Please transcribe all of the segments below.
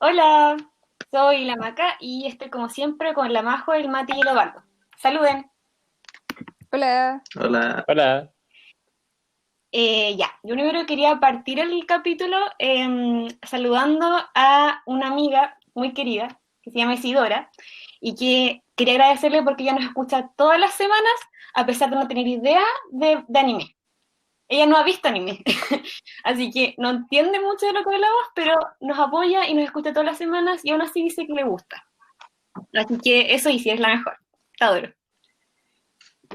Hola, soy la Maca y estoy como siempre con la Majo, el Mati y el Ovaldo. Saluden. Hola. Hola. Hola. Ya, yo primero quería partir el capítulo saludando a una amiga muy querida que se llama Isidora y que quería agradecerle porque ella nos escucha todas las semanas a pesar de no tener idea de anime. Ella no ha visto anime, así que no entiende mucho de lo que hablamos, pero nos apoya y nos escucha todas las semanas y aún así dice que le gusta. Así que eso y sí es la mejor. Te adoro.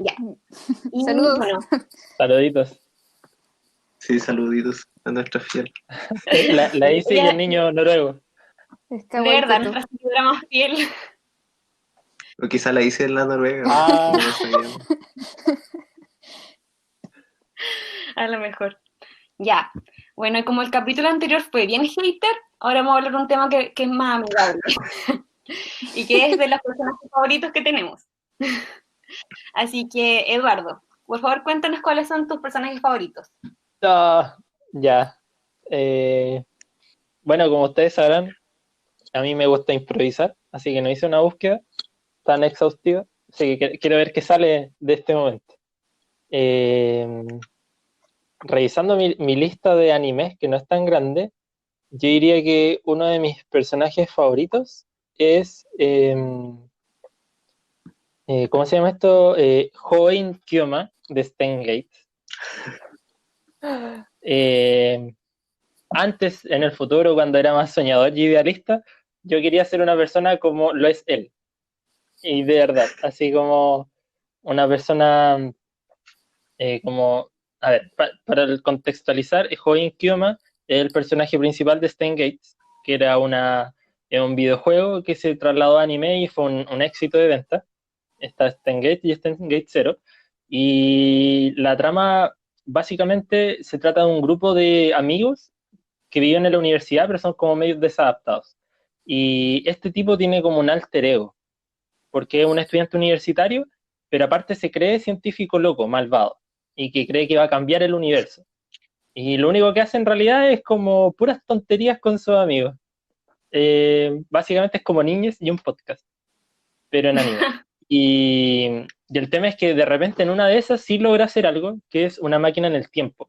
Ya. Y Saludos. bueno, Saluditos. Sí, saluditos a nuestra fiel. La Isi y el ella niño noruego. Está de guay verdad, Coto. nuestra seguidora más fiel. O quizá la hice en la Noruega, Ah, no lo sabíamos. A lo mejor. Ya. Bueno, y como el capítulo anterior fue bien hater, ahora vamos a hablar de un tema que es más amigable y que es de los personajes favoritos que tenemos. Así que, Eduardo, por favor, cuéntanos cuáles son tus personajes favoritos. ya. Eh, bueno, como ustedes sabrán, a mí me gusta improvisar, así que no hice una búsqueda tan exhaustiva. Así que quiero ver qué sale de este momento. Eh, Revisando mi lista de animes, que no es tan grande, yo diría que uno de mis personajes favoritos es, ¿cómo se llama esto? Hoen Kyoma de Steins Gate. Eh, Antes, en el futuro, cuando era más soñador y idealista, yo quería ser una persona como lo es él. Y de verdad, así como una persona como, a ver, para contextualizar, Hoen Kyoma es el personaje principal de Steins Gate, que era un videojuego que se trasladó a anime y fue un éxito de venta. Está Steins Gate y Steins Gate Zero. Y la trama básicamente se trata de un grupo de amigos que viven en la universidad, pero son como medios desadaptados. Y este tipo tiene como un alter ego, porque es un estudiante universitario, pero aparte se cree científico loco, malvado, y que cree que va a cambiar el universo. Y lo único que hace en realidad es como puras tonterías con sus amigos. Básicamente es como niños y un podcast, pero en anime. Y el tema es que de repente en una de esas sí logra hacer algo, que es una máquina en el tiempo,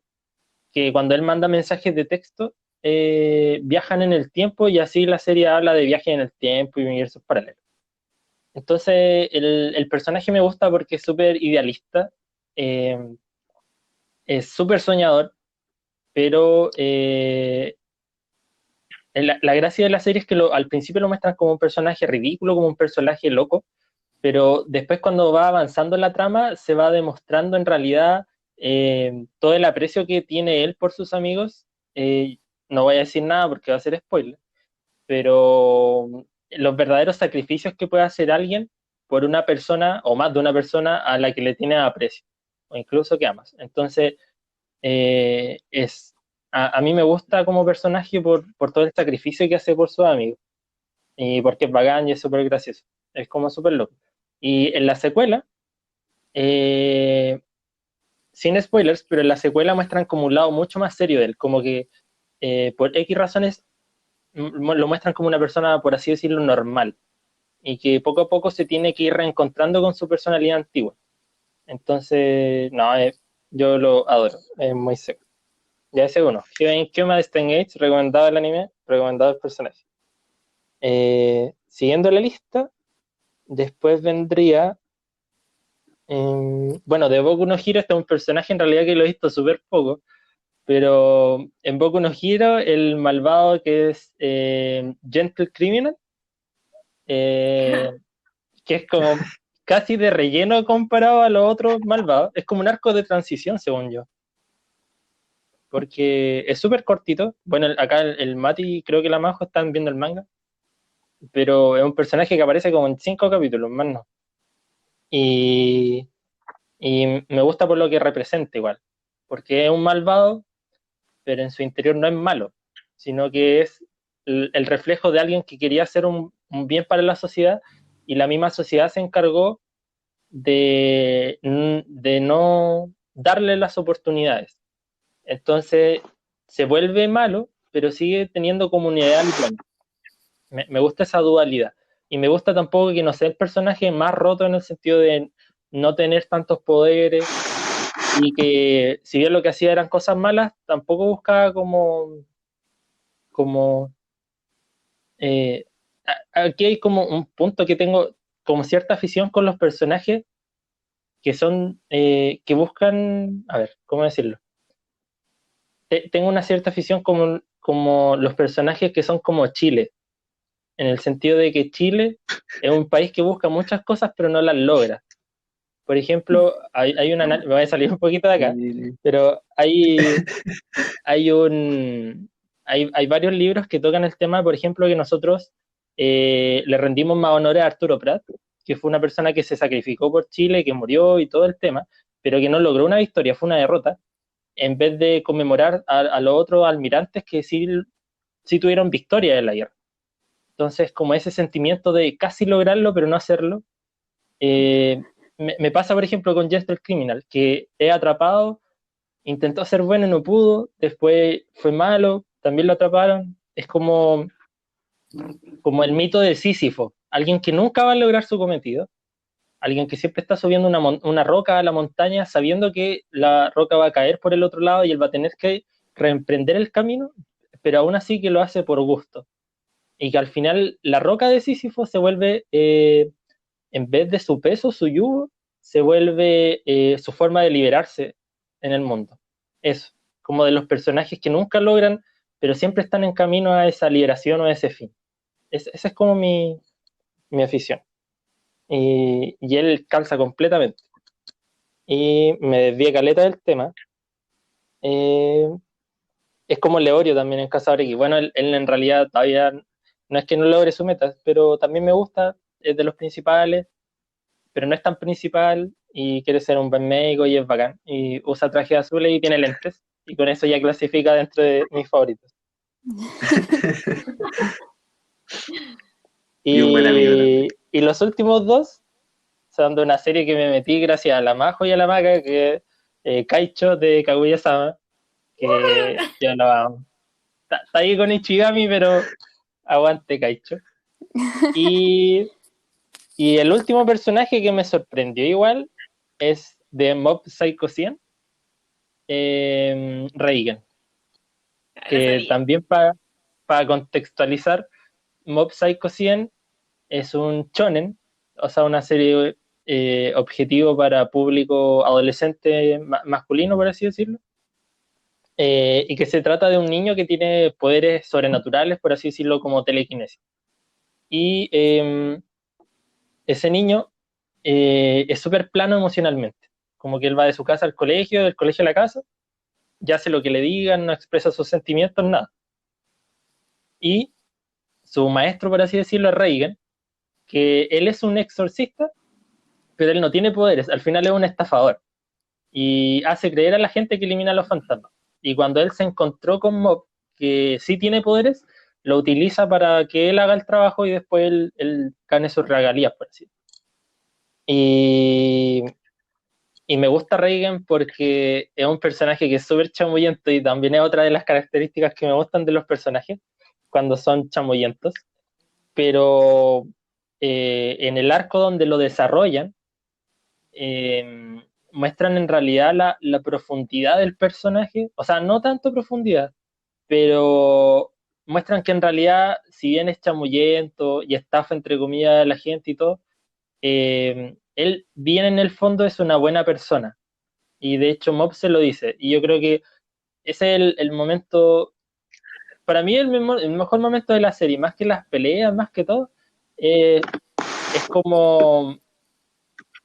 que cuando él manda mensajes de texto, viajan en el tiempo y así la serie habla de viajes en el tiempo y universos paralelos. Entonces, el personaje me gusta porque es súper idealista, eh, es súper soñador, pero la gracia de la serie es que al principio lo muestran como un personaje ridículo, como un personaje loco, pero después cuando va avanzando en la trama se va demostrando en realidad todo el aprecio que tiene él por sus amigos. Eh, no voy a decir nada porque va a ser spoiler, pero los verdaderos sacrificios que puede hacer alguien por una persona o más de una persona a la que le tiene aprecio o incluso que amas. Entonces, a mí me gusta como personaje por todo el sacrificio que hace por sus amigos y porque es bacán y es súper gracioso. Es como súper loco. Y en la secuela, eh, sin spoilers, pero en la secuela muestran como un lado mucho más serio de él, como que por X razones lo muestran como una persona, por así decirlo, normal, y que poco a poco se tiene que ir reencontrando con su personalidad antigua. Entonces, no, yo lo adoro, es muy seco. Ya ese uno. Kyoma de Steins Gate, recomendado el anime, recomendado el personaje. Siguiendo la lista, después vendría, bueno, de Boku no Hero, este es un personaje en realidad que lo he visto súper poco, pero en Boku no Hero, el malvado que es Gentle Criminal, eh, que es como casi de relleno comparado a los otros malvados. Es como un arco de transición, según yo, porque es súper cortito. Bueno, acá el Mati, creo que la Majo están viendo el manga, pero es un personaje que aparece como en 5 capítulos, más no. Y, y me gusta por lo que representa igual, porque es un malvado, pero en su interior no es malo, sino que es el reflejo de alguien que quería hacer un bien para la sociedad y la misma sociedad se encargó de no darle las oportunidades. Entonces se vuelve malo, pero sigue teniendo como un ideal bueno. Me gusta esa dualidad. Y me gusta tampoco que no sea el personaje más roto en el sentido de no tener tantos poderes y que si bien lo que hacía eran cosas malas, tampoco buscaba como aquí hay como un punto que tengo como cierta afición con los personajes que son, que buscan, a ver, ¿cómo decirlo? Tengo una cierta afición como los personajes que son como Chile, en el sentido de que Chile es un país que busca muchas cosas pero no las logra. Por ejemplo, me voy a salir un poquito de acá, Y- pero hay un, hay varios libros que tocan el tema, por ejemplo, que nosotros le rendimos más honores a Arturo Prat, que fue una persona que se sacrificó por Chile, que murió y todo el tema, pero que no logró una victoria, fue una derrota, en vez de conmemorar a los otros almirantes que sí tuvieron victoria en la guerra. Entonces, como ese sentimiento de casi lograrlo, pero no hacerlo, me pasa, por ejemplo, con Jester Criminal, que he atrapado, intentó ser bueno y no pudo, después fue malo, también lo atraparon. Es como el mito de Sísifo, alguien que nunca va a lograr su cometido, alguien que siempre está subiendo una roca a la montaña sabiendo que la roca va a caer por el otro lado y él va a tener que reemprender el camino, pero aún así que lo hace por gusto. Y que al final la roca de Sísifo se vuelve, en vez de su peso, su yugo, se vuelve su forma de liberarse en el mundo. Eso, como de los personajes que nunca logran, pero siempre están en camino a esa liberación o a ese fin. Esa es como mi afición. Y él calza completamente. Y me desvié caleta del tema. Eh, es como Leorio también en Cazador X. Bueno, él en realidad todavía no es que no logre su meta, pero también me gusta, es de los principales, pero no es tan principal y quiere ser un buen médico y es bacán. Y usa traje azul y tiene lentes. Y con eso ya clasifica dentro de mis favoritos. Y un buen amigo también. Y los últimos dos son de una serie que me metí gracias a la Majo y a la Maca, que es Kaicho de Kaguya-sama, que yo lo amo. Está ahí con Ichigami, pero aguante Kaicho. Y, y el último personaje que me sorprendió igual es de Mob Psycho 100, Reigen, Lo que sabía. también para contextualizar, Mob Psycho 100 es un shonen, o sea, una serie objetivo para público adolescente masculino, por así decirlo, y que se trata de un niño que tiene poderes sobrenaturales, por así decirlo, como telequinesis. Y ese niño es súper plano emocionalmente, como que él va de su casa al colegio, del colegio a la casa, ya hace lo que le digan, no expresa sus sentimientos, nada. Y su maestro, por así decirlo, es Reigen, que él es un exorcista, pero él no tiene poderes, al final es un estafador y hace creer a la gente que elimina a los fantasmas. Y cuando él se encontró con Mob, que sí tiene poderes, lo utiliza para que él haga el trabajo y después él gane sus regalías, por así decirlo. Y, y me gusta Reagan porque es un personaje que es súper chamullento y también es otra de las características que me gustan de los personajes cuando son chamullentos. Pero en el arco donde lo desarrollan, muestran en realidad la profundidad del personaje, o sea, no tanto profundidad, pero muestran que en realidad, si bien es chamullento y estafa entre comillas a la gente y todo, él bien en el fondo es una buena persona. Y de hecho Mob se lo dice. Y yo creo que ese es el momento, para mí el mejor momento de la serie, más que las peleas, más que todo, eh, es como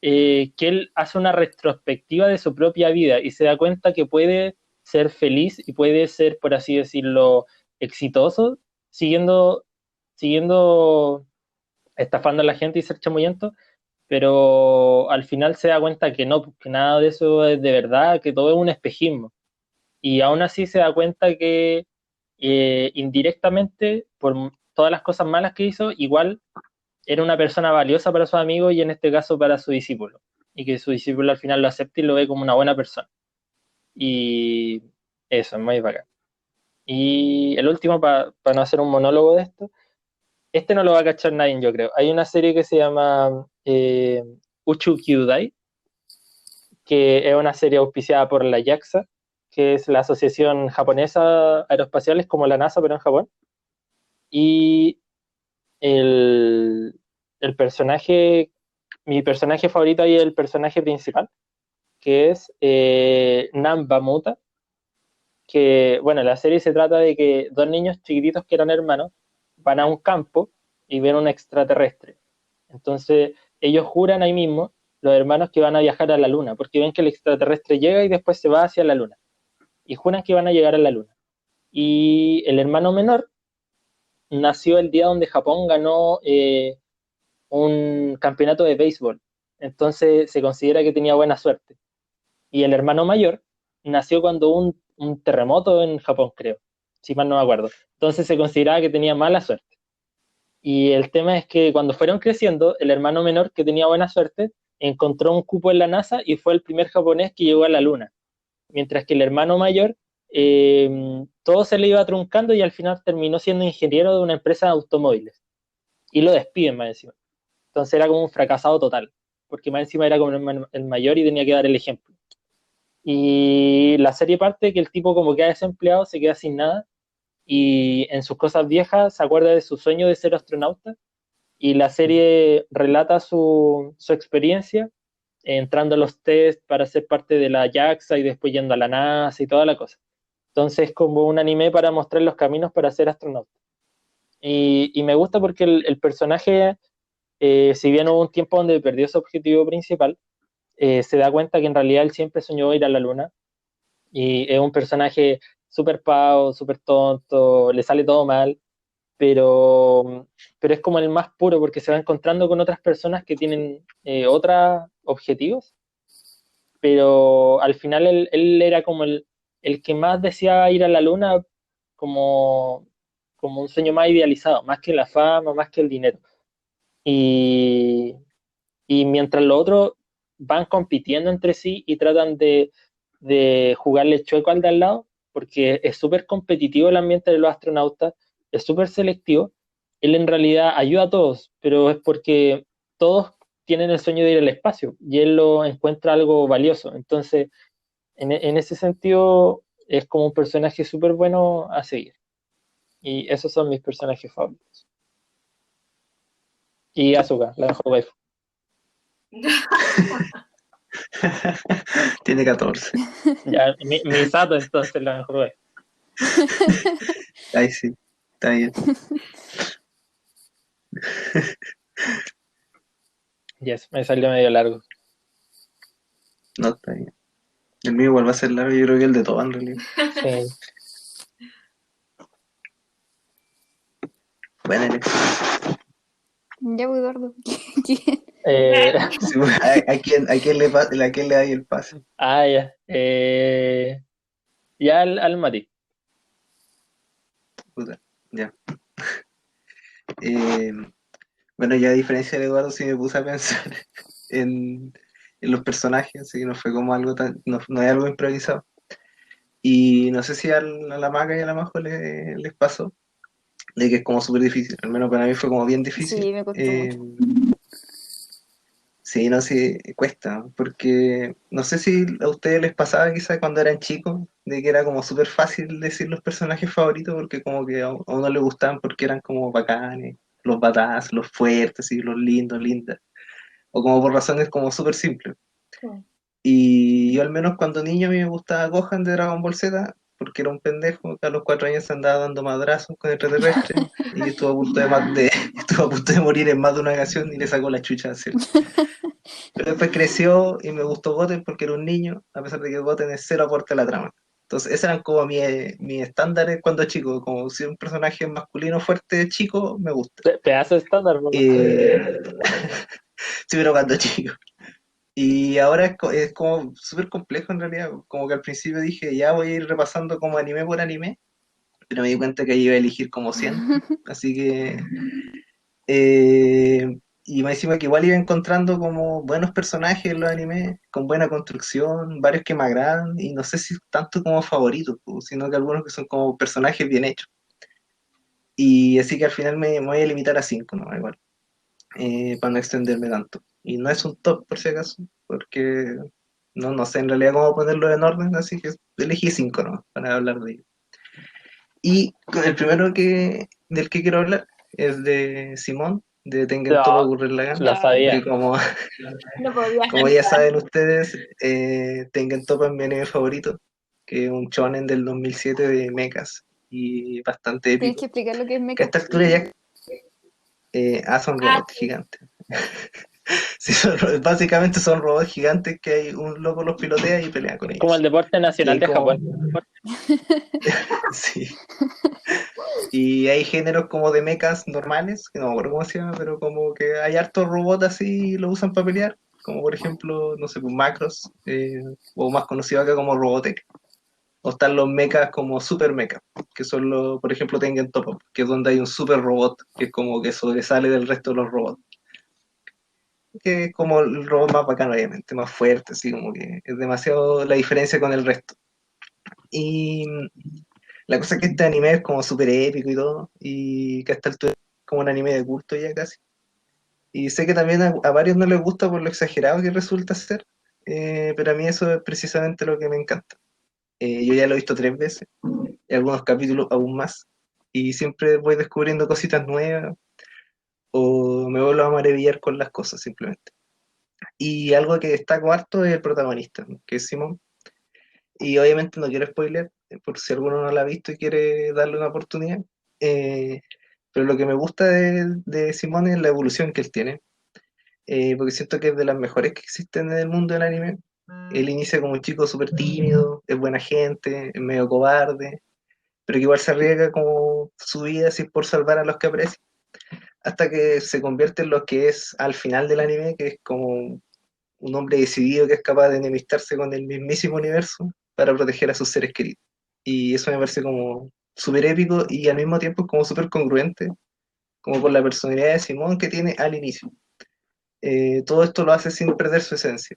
que él hace una retrospectiva de su propia vida y se da cuenta que puede ser feliz y puede ser, por así decirlo, exitoso, siguiendo estafando a la gente y ser chamullento, pero al final se da cuenta que no, que nada de eso es de verdad, que todo es un espejismo. Y aún así se da cuenta que indirectamente, por todas las cosas malas que hizo, igual era una persona valiosa para sus amigos y en este caso para su discípulo. Y que su discípulo al final lo acepte y lo ve como una buena persona. Y eso, es muy bacán. Y el último, para no hacer un monólogo de esto, este no lo va a cachar nadie, yo creo. Hay una serie que se llama Uchu Kyudai, que es una serie auspiciada por la JAXA, que es la Asociación Japonesa Aeroespacial, es como la NASA, pero en Japón. Y el, el personaje, mi personaje favorito ahí es el personaje principal, que es Namba Muta, que, bueno, la serie se trata de que dos niños chiquititos que eran hermanos van a un campo y ven un extraterrestre. Entonces, ellos juran ahí mismo, los hermanos, que van a viajar a la luna, porque ven que el extraterrestre llega y después se va hacia la luna. Y juran que van a llegar a la luna. Y el hermano menor nació el día donde Japón ganó un campeonato de béisbol. Entonces se considera que tenía buena suerte. Y el hermano mayor nació cuando hubo un terremoto en Japón, creo, si mal no me acuerdo. Entonces se consideraba que tenía mala suerte. Y el tema es que cuando fueron creciendo, el hermano menor, que tenía buena suerte, encontró un cupo en la NASA y fue el primer japonés que llegó a la luna. Mientras que el hermano mayor, todo se le iba truncando y al final terminó siendo ingeniero de una empresa de automóviles. Y lo despiden más encima. Entonces era como un fracasado total, porque más encima era como el mayor y tenía que dar el ejemplo. Y la serie parte que el tipo como queda desempleado, se queda sin nada, y en sus cosas viejas se acuerda de su sueño de ser astronauta, y la serie relata su experiencia entrando a los test para ser parte de la JAXA y después yendo a la NASA y toda la cosa. Entonces, como un anime para mostrar los caminos para ser astronauta. Y me gusta porque el personaje, si bien hubo un tiempo donde perdió su objetivo principal, se da cuenta que en realidad él siempre soñó ir a la luna. Y es un personaje súper pavo, súper tonto, le sale todo mal, pero es como el más puro porque se va encontrando con otras personas que tienen otros objetivos, pero al final él era como el que más deseaba ir a la luna como, como un sueño más idealizado, más que la fama, más que el dinero. Y, y mientras los otros van compitiendo entre sí y tratan de jugarle chueco al de al lado, porque es súper competitivo el ambiente de los astronautas, es súper selectivo, él en realidad ayuda a todos, pero es porque todos tienen el sueño de ir al espacio y él lo encuentra algo valioso. Entonces, en ese sentido, es como un personaje súper bueno a seguir. Y esos son mis personajes favoritos. Y Asuka, la mejor waifu. Tiene 14. Ya, mi Sato entonces la mejor waifu. Ahí sí, está bien. Yes, me salió medio largo. No, está bien. El mío igual va a ser largo, yo creo que el de todos en realidad. Sí. Buena elección. Ya, pues, Eduardo. ¿Quién? Sí, pues, ¿a quién a quién le da ahí el pase? Ya. Ya al Mati. Puta, ya. Eh, bueno, ya a diferencia de Eduardo, sí me puse a pensar en, en los personajes, así que no fue como algo tan, no es algo improvisado. Y no sé si a la Maga y a la Majo les pasó, de que es como súper difícil, al menos para mí fue como bien difícil. Sí, me costó mucho. Sí, no, sí, cuesta, porque no sé si a ustedes les pasaba quizá cuando eran chicos, de que era como súper fácil decir los personajes favoritos, porque como que a uno le gustaban porque eran como bacanes, los badass, los fuertes, y los lindos, lindas, o como por razones como súper simples. Sí. Y yo al menos cuando niño a mí me gustaba Gohan de Dragon Ball Z, porque era un pendejo que a los 4 años se andaba dando madrazos con extraterrestres y estuvo a punto estuvo a punto de morir en más de una ocasión y le sacó la chucha a Cell. Pero después creció y me gustó Goten porque era un niño, a pesar de que Goten es cero aporte a la trama. Entonces, esos eran como mis estándares cuando chico, como si un personaje masculino fuerte chico, me gusta. Pedazo estándar, ¿no? Sí, pero cuando chico. Y ahora es como súper complejo en realidad, como que al principio dije, ya voy a ir repasando como anime por anime, pero me di cuenta que iba a elegir como 100, así que... y me encima que igual iba encontrando como buenos personajes en los animes, con buena construcción, varios que me agradan, y no sé si tanto como favoritos, sino que algunos que son como personajes bien hechos. Y así que al final me voy a limitar a 5, ¿no? Igual, para no extenderme tanto. Y no es un top, por si acaso, porque no sé en realidad cómo ponerlo en orden, así que elegí 5, ¿no? Para hablar de ello. Y el primero del que quiero hablar es de Simón, de Tengen Toppa No, Gurren Lagann, lo sabía. que como, No podía como ya faltar. saben ustedes, Tengen Toppa es mi anime favorito, que es un shonen del 2007 de mechas y bastante Tienes épico. que explicar lo que es Que a mecha. esta altura ya son Ah, robots gigantes. Sí, básicamente son robots gigantes que hay un loco los pilotea y pelea con Como el ellos. deporte Y nacional hay de como, Japón. sí, y hay géneros como de mechas normales, que no me acuerdo cómo se llama, pero como que hay hartos robots así y lo usan para pelear, como por ejemplo, no sé, pues Macros, o más conocido acá como Robotech. O están los mechas como super mechas, que son los, por ejemplo, Tengen Toppa, que es donde hay un super robot, que es como que sobresale del resto de los robots. Que es como el robot más bacano, obviamente, más fuerte, así como que es demasiado la diferencia con el resto. Y la cosa es que este anime es como súper épico y todo, y que hasta el es como un anime de culto ya casi. Y sé que también a varios no les gusta por lo exagerado que resulta ser, pero a mí eso es precisamente lo que me encanta. Yo ya lo he visto 3 veces, y algunos capítulos aún más, y siempre voy descubriendo cositas nuevas, o me vuelvo a maravillar con las cosas simplemente. Y algo que destaco harto es el protagonista, ¿no? Que es Simón. Y obviamente no quiero spoiler, por si alguno no la ha visto y quiere darle una oportunidad. Eh, pero lo que me gusta de Simón es la evolución que él tiene, porque siento que es de las mejores que existen en el mundo del anime. Él inicia como un chico súper tímido, es buena gente, es medio cobarde, pero que igual se arriesga como su vida así por salvar a los que aprecia, hasta que se convierte en lo que es al final del anime, que es como un hombre decidido que es capaz de enemistarse con el mismísimo universo para proteger a sus seres queridos. Y eso me parece como súper épico y al mismo tiempo como súper congruente, como por la personalidad de Simón que tiene al inicio. Todo esto lo hace sin perder su esencia.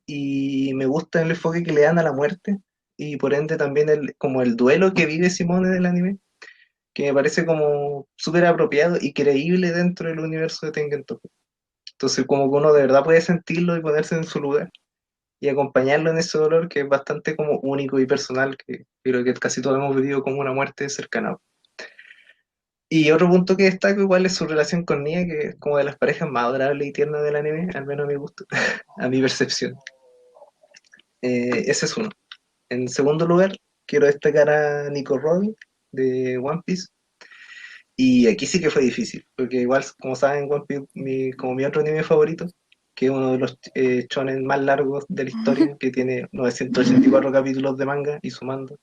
Y me gusta el enfoque que le dan a la muerte y por ende también como el duelo que vive Simón en el anime, que me parece como súper apropiado y creíble dentro del universo de Tengen Toppa. Entonces como que uno de verdad puede sentirlo y ponerse en su lugar y acompañarlo en ese dolor que es bastante como único y personal, que creo que casi todos hemos vivido como una muerte cercana. Y otro punto que destaco igual es su relación con Nia, que es como de las parejas más adorables y tiernas del anime, al menos a mi gusto, a mi percepción. Ese es uno. En segundo lugar, quiero destacar a Nico Robin de One Piece. Y aquí sí que fue difícil, porque igual, como saben, One Piece, como mi otro anime favorito, que es uno de los shonen más largos de la historia, que tiene 984 capítulos de manga y sumando.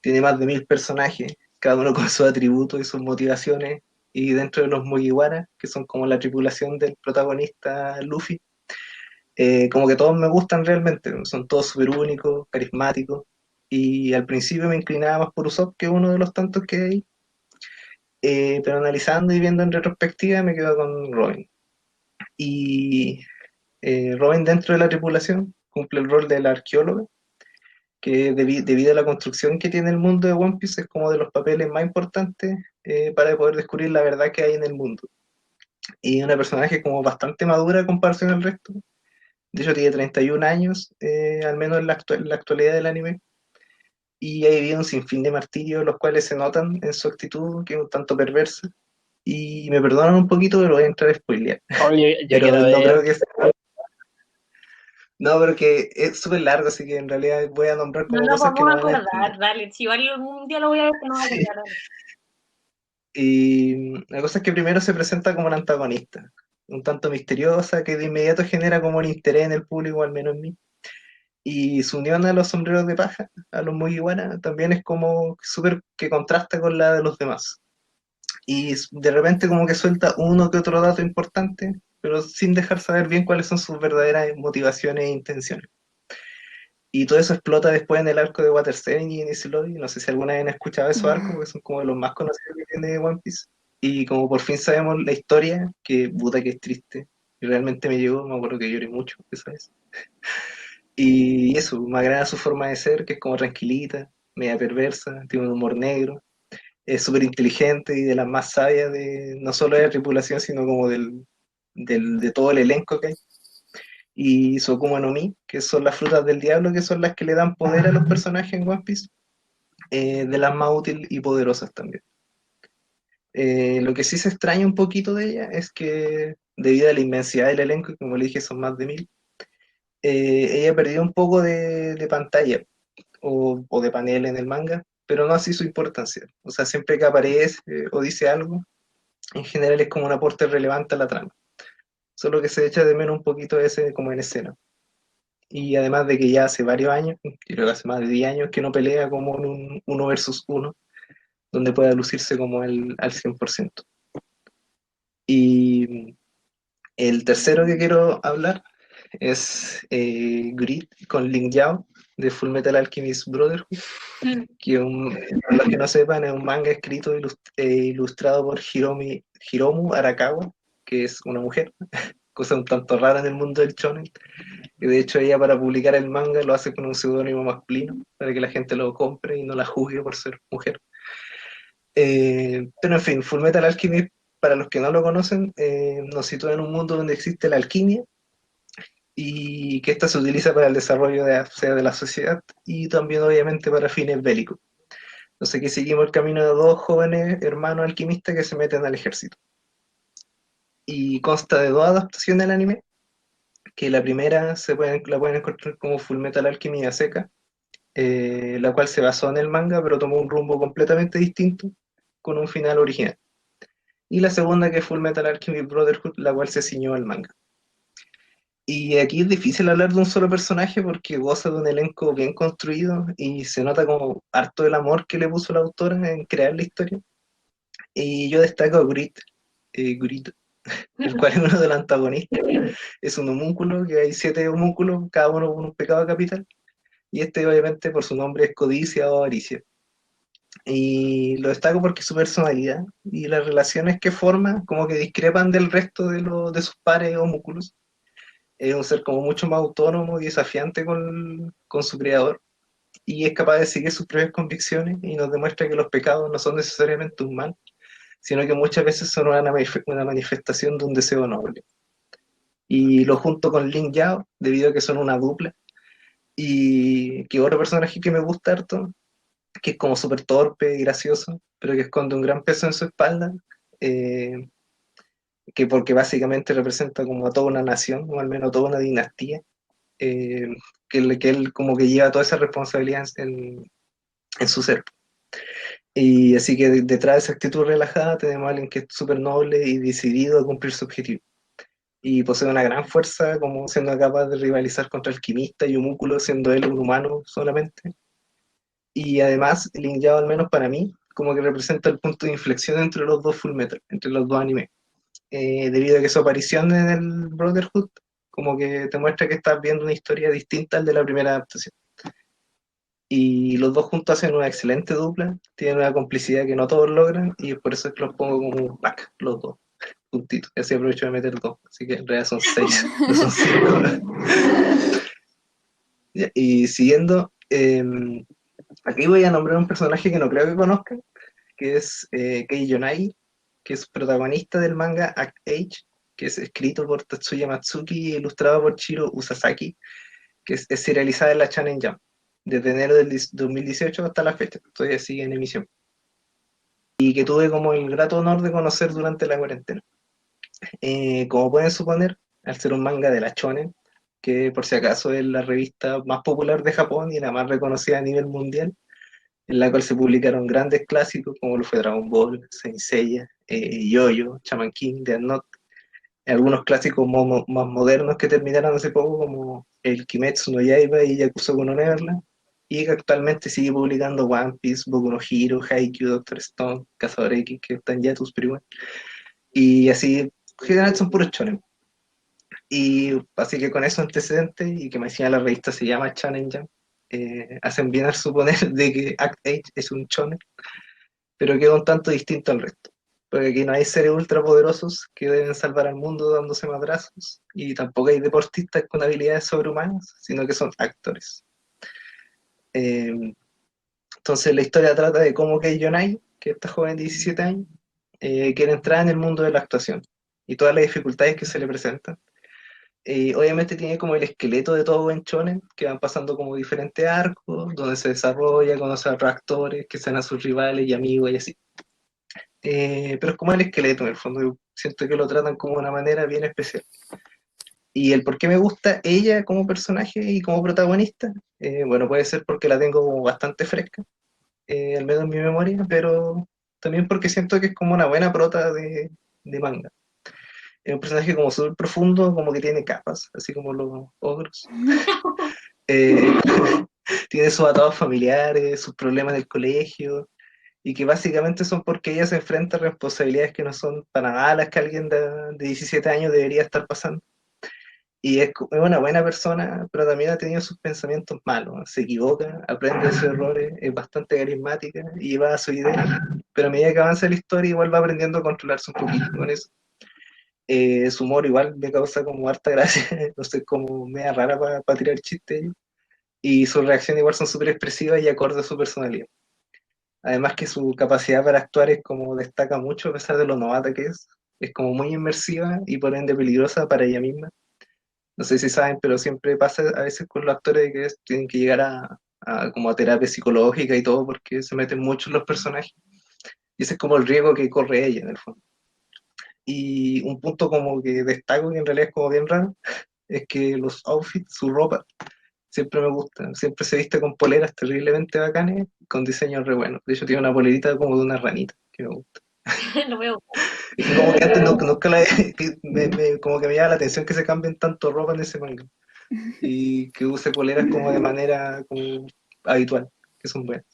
Tiene más de 1000 personajes, cada uno con sus atributos y sus motivaciones. Y dentro de los Mugiwara, que son como la tripulación del protagonista Luffy, como que todos me gustan realmente, son todos súper únicos, carismáticos. Y al principio me inclinaba más por Usopp, que es uno de los tantos que hay, pero analizando y viendo en retrospectiva me quedo con Robin. Y Robin dentro de la tripulación cumple el rol del arqueólogo, que debido a la construcción que tiene el mundo de One Piece es como de los papeles más importantes para poder descubrir la verdad que hay en el mundo. Y una personaje como bastante madura en comparación al resto. De hecho tiene 31 años, al menos en la actualidad del anime. Y ha vivido un sinfín de martirios, los cuales se notan en su actitud, que es un tanto perversa. Y me perdonan un poquito, pero voy a entrar a spoilear. Oye, yo Pero quiero no creo ver. que sea. No, pero que es súper largo, así que en realidad voy a nombrar no como nos cosas que vamos a no van a entender. acordar, dale. Si igual algún día lo voy a ver, no me voy a acordar. Y la cosa es que primero se presenta como una antagonista, un tanto misteriosa, que de inmediato genera como un interés en el público, al menos en mí. Y su unión a los sombreros de paja, a los Mugiwara, también es como súper que contrasta con la de los demás. Y de repente como que suelta uno que otro dato importante, pero sin dejar saber bien cuáles son sus verdaderas motivaciones e intenciones. Y todo eso explota después en el arco de Water 7 y en Easy Lobby. No sé si alguna vez han escuchado esos arcos, porque son como de los más conocidos que tiene One Piece. Y como por fin sabemos la historia, que puta que es triste, y realmente me llegó, me acuerdo que lloré mucho esa vez. Y eso, me agrada su forma de ser, que es como tranquilita, media perversa, tiene un humor negro. es súper inteligente y de las más sabias de no solo de la tripulación, sino como de todo el elenco que hay. Y su Akuma no Mi, que son las frutas del diablo, que son las que le dan poder a los personajes en One Piece, de las más útiles y poderosas también. Lo que sí se extraña un poquito de ella es que, debido a la inmensidad del elenco, y como le dije, son más de 1000, ella perdió un poco de pantalla o de panel en el manga, pero no así su importancia. O sea, siempre que aparece o dice algo, en general es como un aporte relevante a la trama. Solo que se echa de menos un poquito ese como en escena. Y además de que ya hace varios años, creo que hace más de 10 años que no pelea como en un uno versus uno, donde pueda lucirse como al 100%. Y el tercero que quiero hablar es Grid con Lin Yao de Full Metal Alchemist Brotherhood, que para los que no sepan es un manga escrito e ilustrado por Hiromu Arakawa, que es una mujer, cosa un tanto rara en el mundo del shonen, y de hecho ella para publicar el manga lo hace con un seudónimo masculino, para que la gente lo compre y no la juzgue por ser mujer. Pero en fin, Full Metal Alchemist, para los que no lo conocen, nos sitúa en un mundo donde existe la alquimia y que ésta se utiliza para el desarrollo de la sociedad y también obviamente para fines bélicos. Entonces aquí seguimos el camino de dos jóvenes hermanos alquimistas que se meten al ejército. Y consta de dos adaptaciones del anime, que la primera la pueden encontrar como Fullmetal Alchemy a seca, la cual se basó en el manga, pero tomó un rumbo completamente distinto, con un final original. Y la segunda, que es Fullmetal Alchemy Brotherhood, la cual se ciñó al manga. Y aquí es difícil hablar de un solo personaje porque goza de un elenco bien construido y se nota como harto el amor que le puso la autora en crear la historia. Y yo destaco a Grit, el cual es uno de los antagonistas. Es un homúnculo, que hay 7 homúnculos, cada uno con un pecado capital. Y este obviamente por su nombre es codicia o avaricia. Y lo destaco porque su personalidad y las relaciones que forma como que discrepan del resto de sus pares homúnculos. Es un ser como mucho más autónomo y desafiante con su creador. Y es capaz de seguir sus propias convicciones y nos demuestra que los pecados no son necesariamente un mal, sino que muchas veces son una manifestación de un deseo noble. Y lo junto con Lin Yao, debido a que son una dupla. Y que otro personaje que me gusta harto, que es como súper torpe y gracioso, pero que esconde un gran peso en su espalda, eh, que porque básicamente representa como a toda una nación, o al menos toda una dinastía, eh, que él como que lleva toda esa responsabilidad en su ser. Y así que detrás de esa actitud relajada tenemos a alguien que es súper noble y decidido a cumplir su objetivo. Y posee una gran fuerza, como siendo capaz de rivalizar contra Alquimista y Homúnculo, siendo él un humano solamente. Y además, Lin Yao, al menos para mí, como que representa el punto de inflexión entre los dos Fullmetal, entre los dos animes. Debido a que su aparición en el Brotherhood, como que te muestra que estás viendo una historia distinta al de la primera adaptación. Y los dos juntos hacen una excelente dupla, tienen una complicidad que no todos logran, y por eso es que los pongo como un pack, los dos, juntitos. Y así aprovecho de meter dos, así que en realidad son 6, no son 5. Y siguiendo, aquí voy a nombrar un personaje que no creo que conozcan, que es Kei Yonagi, que es protagonista del manga Act Age, que es escrito por Tatsuya Matsuki e ilustrado por Shiro Usasaki, que es serializada en la Shonen Jump, desde enero del 2018 hasta la fecha, todavía sigue en emisión. Y que tuve como el grato honor de conocer durante la cuarentena. Como pueden suponer, al ser un manga de la Shonen, que por si acaso es la revista más popular de Japón y la más reconocida a nivel mundial, en la cual se publicaron grandes clásicos como lo fue Dragon Ball, Saint Seiya, Yo-Yo, Shaman King, Death Note, algunos clásicos más modernos que terminaron hace poco como el Kimetsu no Yaiba y Yakusoku no Neverland, y que actualmente sigue publicando One Piece, Boku no Hero, Haikyuu, Doctor Stone, Cazador X, que están ya tus igual. Y así, generalmente son puros shonen. Y así que con esos antecedentes, y que me decía la revista se llama Shonen Jump, hacen bien al suponer de que Act Age es un shonen, pero queda un tanto distinto al resto. Porque aquí no hay seres ultrapoderosos que deben salvar al mundo dándose madrazos, y tampoco hay deportistas con habilidades sobrehumanas, sino que son actores. Entonces la historia trata de cómo Kei Yonai, que esta joven de 17 años, quiere entrar en el mundo de la actuación y todas las dificultades que se le presentan. Obviamente tiene como el esqueleto de todo buen shonen, que van pasando como diferentes arcos, donde se desarrolla, conoce a otros actores, que sean a sus rivales y amigos y así. Pero es como el esqueleto en el fondo, yo siento que lo tratan como de una manera bien especial. Y el por qué me gusta ella como personaje y como protagonista, bueno, puede ser porque la tengo como bastante fresca, al menos en mi memoria, pero también porque siento que es como una buena prota de manga. Es un personaje como súper profundo, como que tiene capas, así como los ogros. Eh, Tiene sus atados familiares, sus problemas del colegio, y que básicamente son porque ella se enfrenta a responsabilidades que no son para nada las que alguien de 17 años debería estar pasando. Y es una buena persona, pero también ha tenido sus pensamientos malos. Se equivoca, aprende de sus errores, es bastante carismática y va a su idea. Pero a medida que avanza la historia, igual va aprendiendo a controlarse un poquito con eso. Su humor igual me causa como harta gracia, no sé, como media rara para tirar chistes. Y sus reacciones igual son súper expresivas y acorde a su personalidad. Además que su capacidad para actuar es como destaca mucho a pesar de lo novata que es como muy inmersiva y por ende peligrosa para ella misma. No sé si saben, pero siempre pasa a veces con los actores que tienen que llegar como a terapia psicológica y todo porque se meten mucho en los personajes. Y ese es como el riesgo que corre ella en el fondo. Y un punto como que destaco, que en realidad es como bien raro, es que los outfits, su ropa, siempre me gusta. Siempre se viste con poleras terriblemente bacanes, con diseños re buenos. De hecho, tiene una polerita como de una ranita, que me gusta. Lo veo. Y que como que antes nunca que como que me llama la atención que se cambien tanto ropa en ese manga. Y que use poleras como de manera como habitual, que son buenas.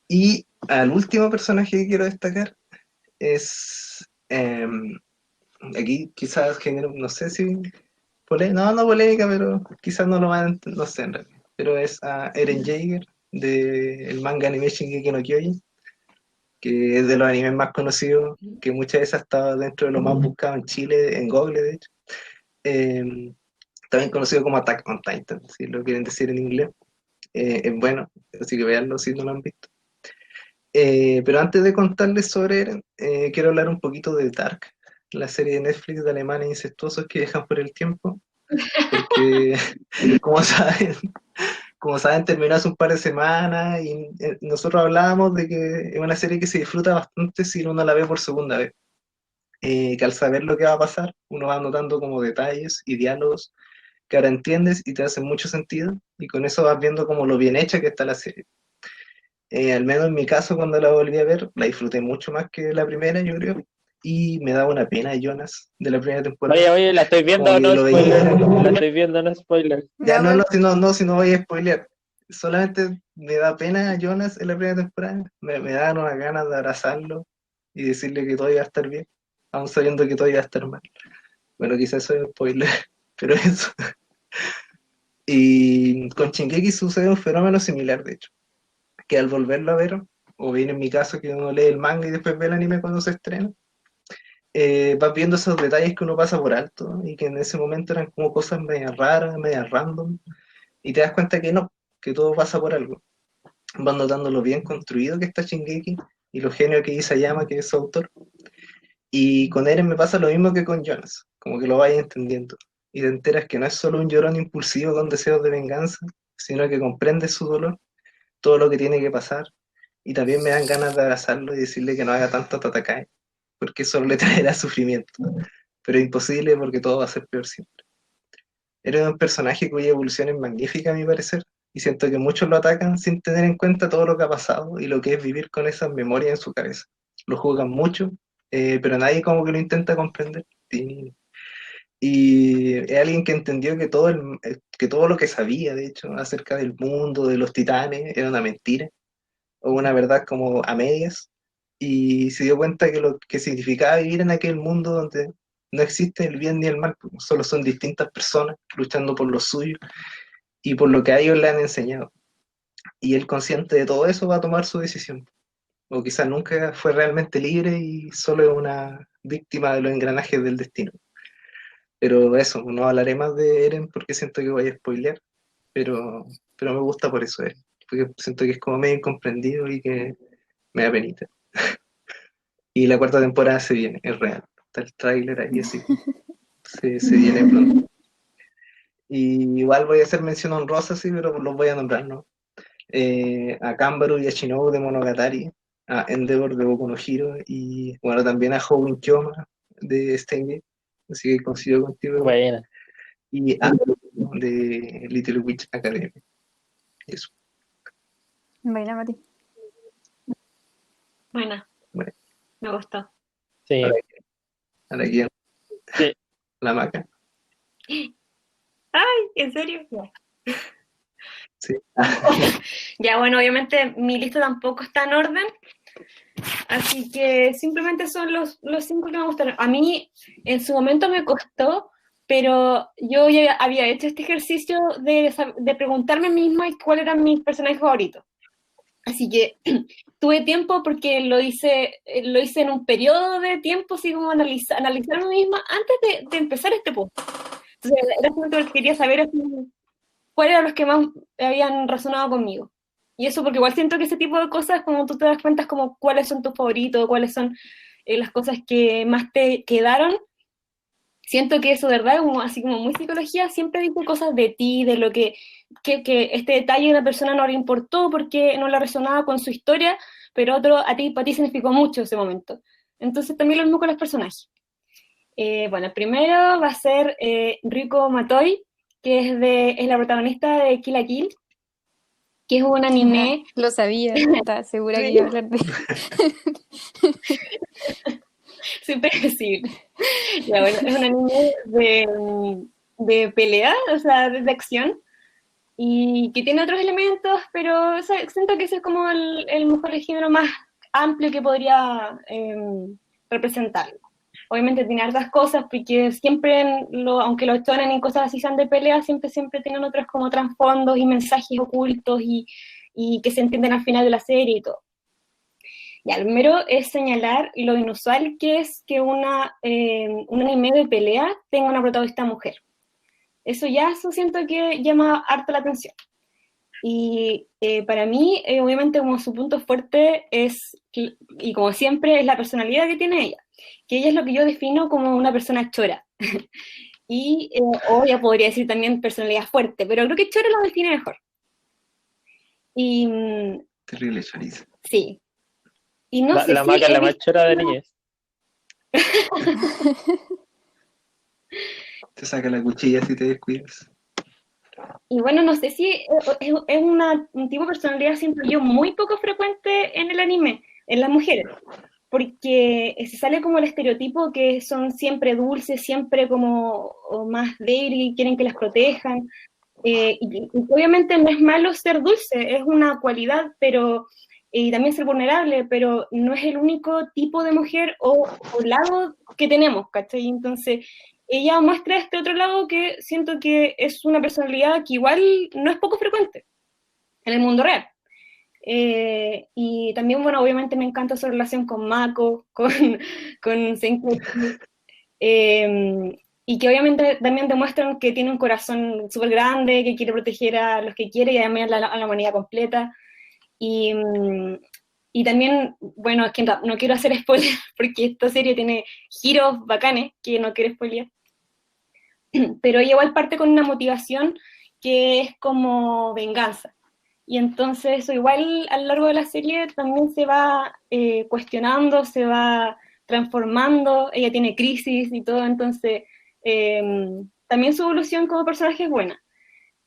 Y al último personaje que quiero destacar es... aquí quizás genera, no sé si no polémica, pero quizás no lo van a no sé en realidad. Pero es a Eren Jaeger del manga anime Shingeki no Kyojin, que es de los animes más conocidos, que muchas veces ha estado dentro de lo más buscado en Chile, en Google de hecho. Eh, También conocido como Attack on Titan, si lo quieren decir en inglés. Es bueno, así que veanlo si no lo han visto. Pero antes de contarles sobre Eren, quiero hablar un poquito de Dark, la serie de Netflix de alemanes incestuosos que viajan por el tiempo, porque como saben, terminó hace un par de semanas y nosotros hablábamos de que es una serie que se disfruta bastante si uno la ve por segunda vez. Que al saber lo que va a pasar, uno va notando como detalles y diálogos que ahora entiendes y te hacen mucho sentido, y con eso vas viendo como lo bien hecha que está la serie. Al menos en mi caso, cuando la volví a ver, la disfruté mucho más que la primera, yo creo, y me daba una pena Jonas de la primera temporada. Oye, la estoy viendo, Como que no lo spoiler. veía. La estoy viendo, no spoiler. Ya, Ya, si no voy a spoilear. Solamente me da pena a Jonas en la primera temporada. Me dan unas ganas de abrazarlo y decirle que todo iba a estar bien, aún sabiendo que todo iba a estar mal. Bueno, quizás eso es spoiler, pero eso. Y con Shingeki sucede un fenómeno similar, de hecho, que al volverlo a ver, o bien en mi caso que uno lee el manga y después ve el anime cuando se estrena, vas viendo esos detalles que uno pasa por alto y que en ese momento eran como cosas media raras, media random, y te das cuenta que no, que todo pasa por algo. Vas notando lo bien construido que está Shingeki y lo genio que Isayama, que es su autor. Y con Eren me pasa lo mismo que con Jonas, como que lo vayas entendiendo. Y te enteras que no es solo un llorón impulsivo con deseos de venganza, sino que comprende su dolor, todo lo que tiene que pasar. Y también me dan ganas de abrazarlo y decirle que no haga tanto Tatakae, porque solo le traerá sufrimiento. Pero es imposible porque todo va a ser peor siempre. Era un personaje cuya evolución es magnífica, a mi parecer, y siento que muchos lo atacan sin tener en cuenta todo lo que ha pasado y lo que es vivir con esas memorias en su cabeza. Lo juzgan mucho, pero nadie como que lo intenta comprender. Y es alguien que entendió que que todo lo que sabía, de hecho, acerca del mundo, de los titanes, era una mentira, o una verdad como a medias, y se dio cuenta que lo que significaba vivir en aquel mundo donde no existe el bien ni el mal, solo son distintas personas luchando por lo suyo y por lo que a ellos le han enseñado. Y él, consciente de todo eso, va a tomar su decisión. O quizás nunca fue realmente libre y solo es una víctima de los engranajes del destino. Pero eso, no hablaré más de Eren porque siento que voy a spoilear, pero me gusta por eso Eren. porque siento que es como medio incomprendido y que me da penita. Y la cuarta temporada se viene, es real. Está el tráiler ahí, así que se viene pronto. Y igual voy a hacer mención honrosa, sí, pero los voy a nombrar, ¿no? A Kanbaru y a Shinobu de Monogatari, a Endeavor de Boku no Hero, y bueno, también a Hogun Kyoma de Steins Gate, así que coincido contigo. Buena. Y a de Little Witch Academy. Eso. Buena, Mati. Buena. Bueno. Me gustó. Sí. Ahora aquí Sí. la Maca. Ay, ¿en serio? Ya. Sí. Ya, bueno, obviamente mi lista tampoco está en orden, así que simplemente son los 5 que me gustaron. A mí en su momento me costó, pero yo ya había hecho este ejercicio de preguntarme misma cuál era mi personaje favorito. Así que tuve tiempo porque lo hice en un periodo de tiempo, así como analizar a mí misma antes de empezar este punto. Entonces, era justo lo que quería saber así, cuáles eran los que más habían resonado conmigo. Y eso porque igual siento que ese tipo de cosas, como tú te das cuenta, es como cuáles son tus favoritos, cuáles son las cosas que más te quedaron. Siento que eso, de verdad, como, así como muy psicología, siempre dice cosas de ti, de lo que este detalle de una persona no le importó porque no le resonaba con su historia, pero para ti significó mucho ese momento. Entonces también lo mismo con los personajes. Bueno, el primero va a ser Riko Matoi, que es la protagonista de Kill la Kill, que es un anime... Lo sabía, estaba segura que iba a hablar de... Soy predecible. Ya, bueno, es un anime de pelea, o sea, de acción, y que tiene otros elementos, pero siento que ese es como el mejor género más amplio que podría representarlo. Obviamente tiene hartas cosas, porque siempre, aunque lo tonen en cosas así sean de pelea, siempre tienen otros como trasfondos y mensajes ocultos y que se entienden al final de la serie y todo. Ya, lo primero es señalar lo inusual que es que un anime de pelea tenga una protagonista mujer. Eso siento que llama harto la atención. Y para mí, obviamente, como su punto fuerte es, y como siempre, es la personalidad que tiene ella. Que ella es lo que yo defino como una persona chora. Y, o ya podría decir también personalidad fuerte, pero creo que chora lo define mejor. Y, Terrible chorizo. sí. Y no sé La si Maca es la más chora de niñez. Te saca la cuchilla si te descuidas. Y bueno, no sé si es un tipo de personalidad, siento yo, muy poco frecuente en el anime, en las mujeres, porque se sale como el estereotipo que son siempre dulces, siempre como o más débiles y quieren que las protejan. Y obviamente no es malo ser dulce, es una cualidad, pero y también ser vulnerable, pero no es el único tipo de mujer o lado que tenemos, ¿cachai? Entonces, ella muestra este otro lado que siento que es una personalidad que igual no es poco frecuente en el mundo real. Y también, bueno, obviamente me encanta su relación con Mako, con Senku, y que obviamente también demuestran que tiene un corazón súper grande, que quiere proteger a los que quiere y además a la humanidad completa. Y también, bueno, es que no quiero hacer spoiler porque esta serie tiene giros bacanes que no quiero spoilear. Pero ella igual parte con una motivación que es como venganza. Y entonces eso igual a lo largo de la serie también se va cuestionando, se va transformando, ella tiene crisis y todo, entonces también su evolución como personaje es buena.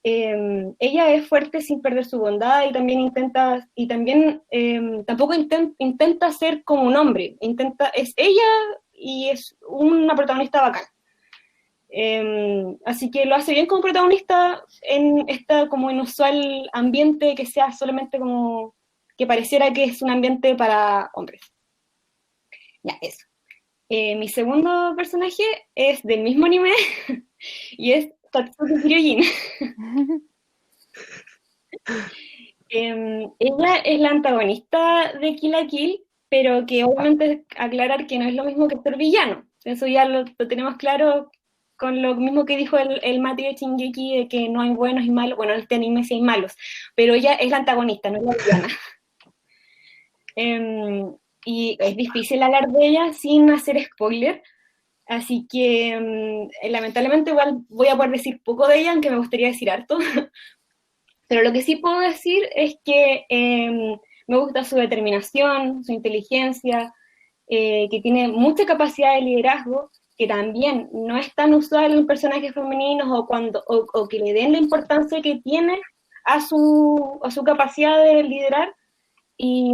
Ella es fuerte sin perder su bondad y también tampoco intenta ser como un hombre, es ella y es una protagonista bacana. Así que lo hace bien como protagonista en esta como inusual ambiente que sea solamente como que pareciera que es un ambiente para hombres. Ya, eso. Mi segundo personaje es del mismo anime y es Tatsuki Hyojin. Ella es la antagonista de Kill la Kill, pero que obviamente aclarar que no es lo mismo que ser villano. Eso ya lo tenemos claro con lo mismo que dijo el Mati de Shingeki, de que no hay buenos y malos. Bueno, en este anime sí hay malos, pero ella es la antagonista, no es la villana. Y es difícil hablar de ella sin hacer spoiler, así que lamentablemente igual voy a poder decir poco de ella, aunque me gustaría decir harto. Pero lo que sí puedo decir es que me gusta su determinación, su inteligencia, que tiene mucha capacidad de liderazgo, que también no es tan usual en personajes femeninos o que le den la importancia que tiene a su capacidad de liderar. Y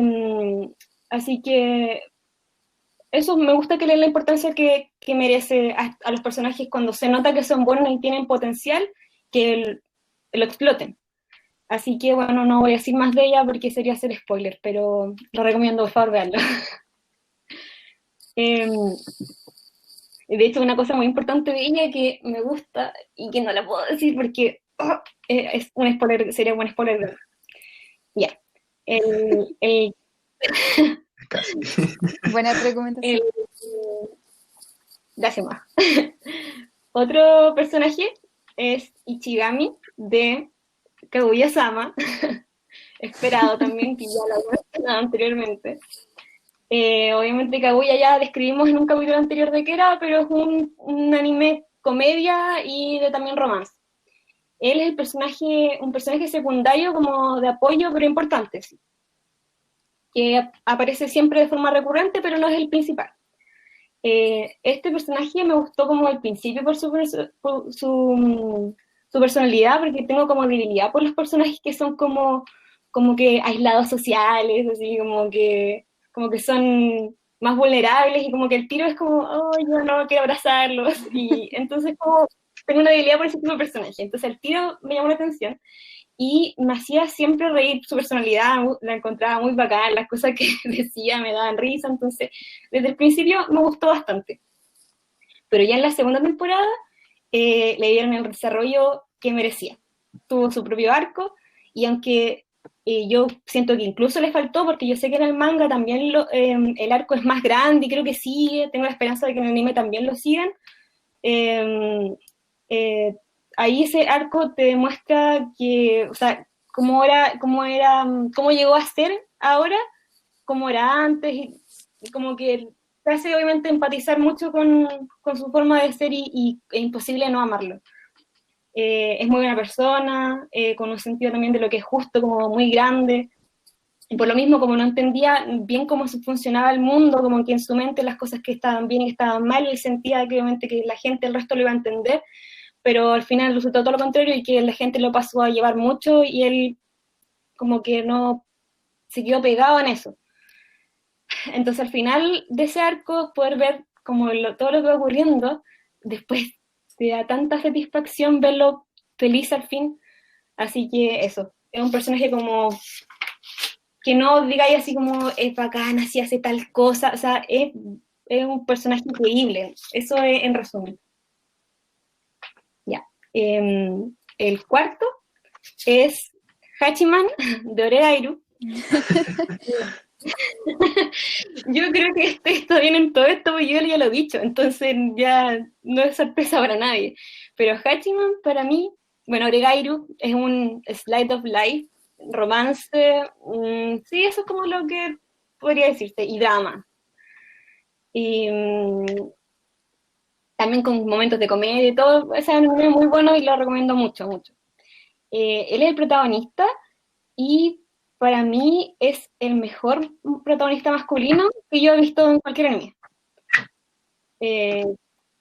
así que eso, me gusta que le den la importancia que merece a los personajes cuando se nota que son buenos y tienen potencial, que lo exploten. Así que bueno, no voy a decir más de ella porque sería hacer spoiler, pero lo recomiendo, por favor, veanlo. De hecho, una cosa muy importante de ella que me gusta y que no la puedo decir porque es un spoiler, sería un spoiler. Ya. Casi. Buena recomendación. Gracias, más. Otro personaje es Ichigami de Kaguya-sama, esperado también, que ya lo había mencionado anteriormente. Obviamente Kaguya ya describimos en un capítulo anterior de qué era, pero es un anime comedia y también romance. Él es un personaje secundario como de apoyo, pero importante, sí, que aparece siempre de forma recurrente, pero no es el principal. Este personaje me gustó como al principio por su personalidad, porque tengo como debilidad por los personajes que son como que aislados sociales, así como que son más vulnerables y como que el tiro es como, oh, yo no quiero abrazarlos, y entonces como tengo una debilidad por ese tipo de personaje, entonces el tiro me llamó la atención y me hacía siempre reír. Su personalidad la encontraba muy bacán, las cosas que decía me daban risa, entonces desde el principio me gustó bastante. Pero ya en la segunda temporada le dieron el desarrollo que merecía. Tuvo su propio arco, y aunque yo siento que incluso le faltó, porque yo sé que en el manga también el arco es más grande y creo que sigue, tengo la esperanza de que en el anime también lo sigan. Ahí ese arco te demuestra que, o sea, cómo llegó a ser ahora, cómo era antes, y como que te hace obviamente empatizar mucho con su forma de ser y es imposible no amarlo. Es muy buena persona, con un sentido también de lo que es justo, como muy grande, y por lo mismo, como no entendía bien cómo funcionaba el mundo, como que en su mente las cosas que estaban bien y que estaban mal, él sentía que obviamente que la gente, el resto lo iba a entender, pero al final resultó todo lo contrario y que la gente lo pasó a llevar mucho y él como que no se quedó pegado en eso. Entonces al final de ese arco, poder ver como todo lo que va ocurriendo, después te da tanta satisfacción verlo feliz al fin, así que eso, es un personaje como que no digáis así como es bacán, así hace tal cosa, o sea, es un personaje increíble, eso es en resumen. Ya. El cuarto es Hachiman de Oregairu. Yo creo que está bien en todo esto, porque yo ya lo he dicho, entonces ya no es sorpresa para nadie. Pero Hachiman, para mí, bueno, Oregairu es un slide of life, romance, sí, eso es como lo que podría decirse, y drama. Y también con momentos de comedia y todo, es un anime muy bueno y lo recomiendo mucho, mucho. Él es el protagonista y para mí es el mejor protagonista masculino que yo he visto en cualquier anime.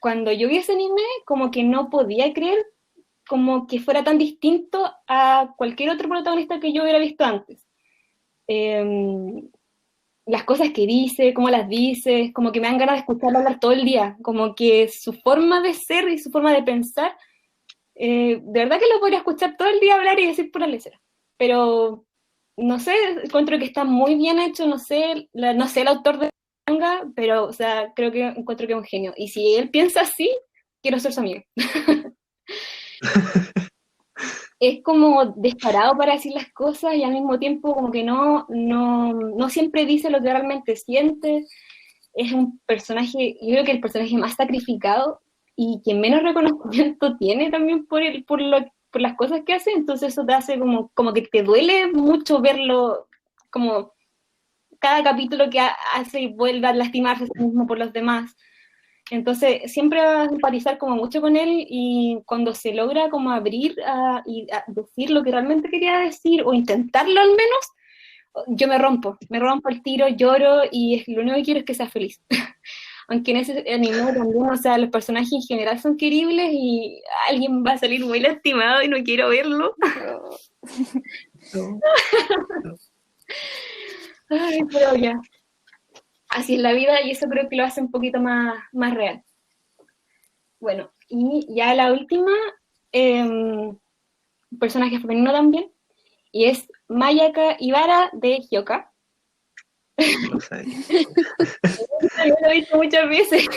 Cuando yo vi ese anime, como que no podía creer como que fuera tan distinto a cualquier otro protagonista que yo hubiera visto antes. Las cosas que dice, cómo las dice, como que me dan ganas de escucharlo hablar todo el día, como que su forma de ser y su forma de pensar, de verdad que lo podría escuchar todo el día hablar y decir pura lecera. Pero no sé, encuentro que está muy bien hecho, no sé el autor de manga, pero o sea, creo que encuentro que es un genio. Y si él piensa así, quiero ser su amigo. Es como descarado para decir las cosas y al mismo tiempo como que no siempre dice lo que realmente siente. Es un personaje, yo creo que el personaje más sacrificado y quien menos reconocimiento tiene también por las cosas que hace, entonces eso te hace como que te duele mucho verlo, como cada capítulo que hace y vuelve a lastimarse a sí mismo por los demás. Entonces, siempre vas a empatizar como mucho con él y cuando se logra como abrir y a decir lo que realmente quería decir o intentarlo al menos, yo me rompo el tiro, lloro y lo único que quiero es que sea feliz. Aunque en ese anime también, o sea, los personajes en general son queribles y alguien va a salir muy lastimado y no quiero verlo. No. Ay, pero ya. Así es la vida y eso creo que lo hace un poquito más real. Bueno, y ya la última, personaje femenino también, y es Mayaka Ibara de Hyoka. Lo sabía. Yo lo he visto muchas veces.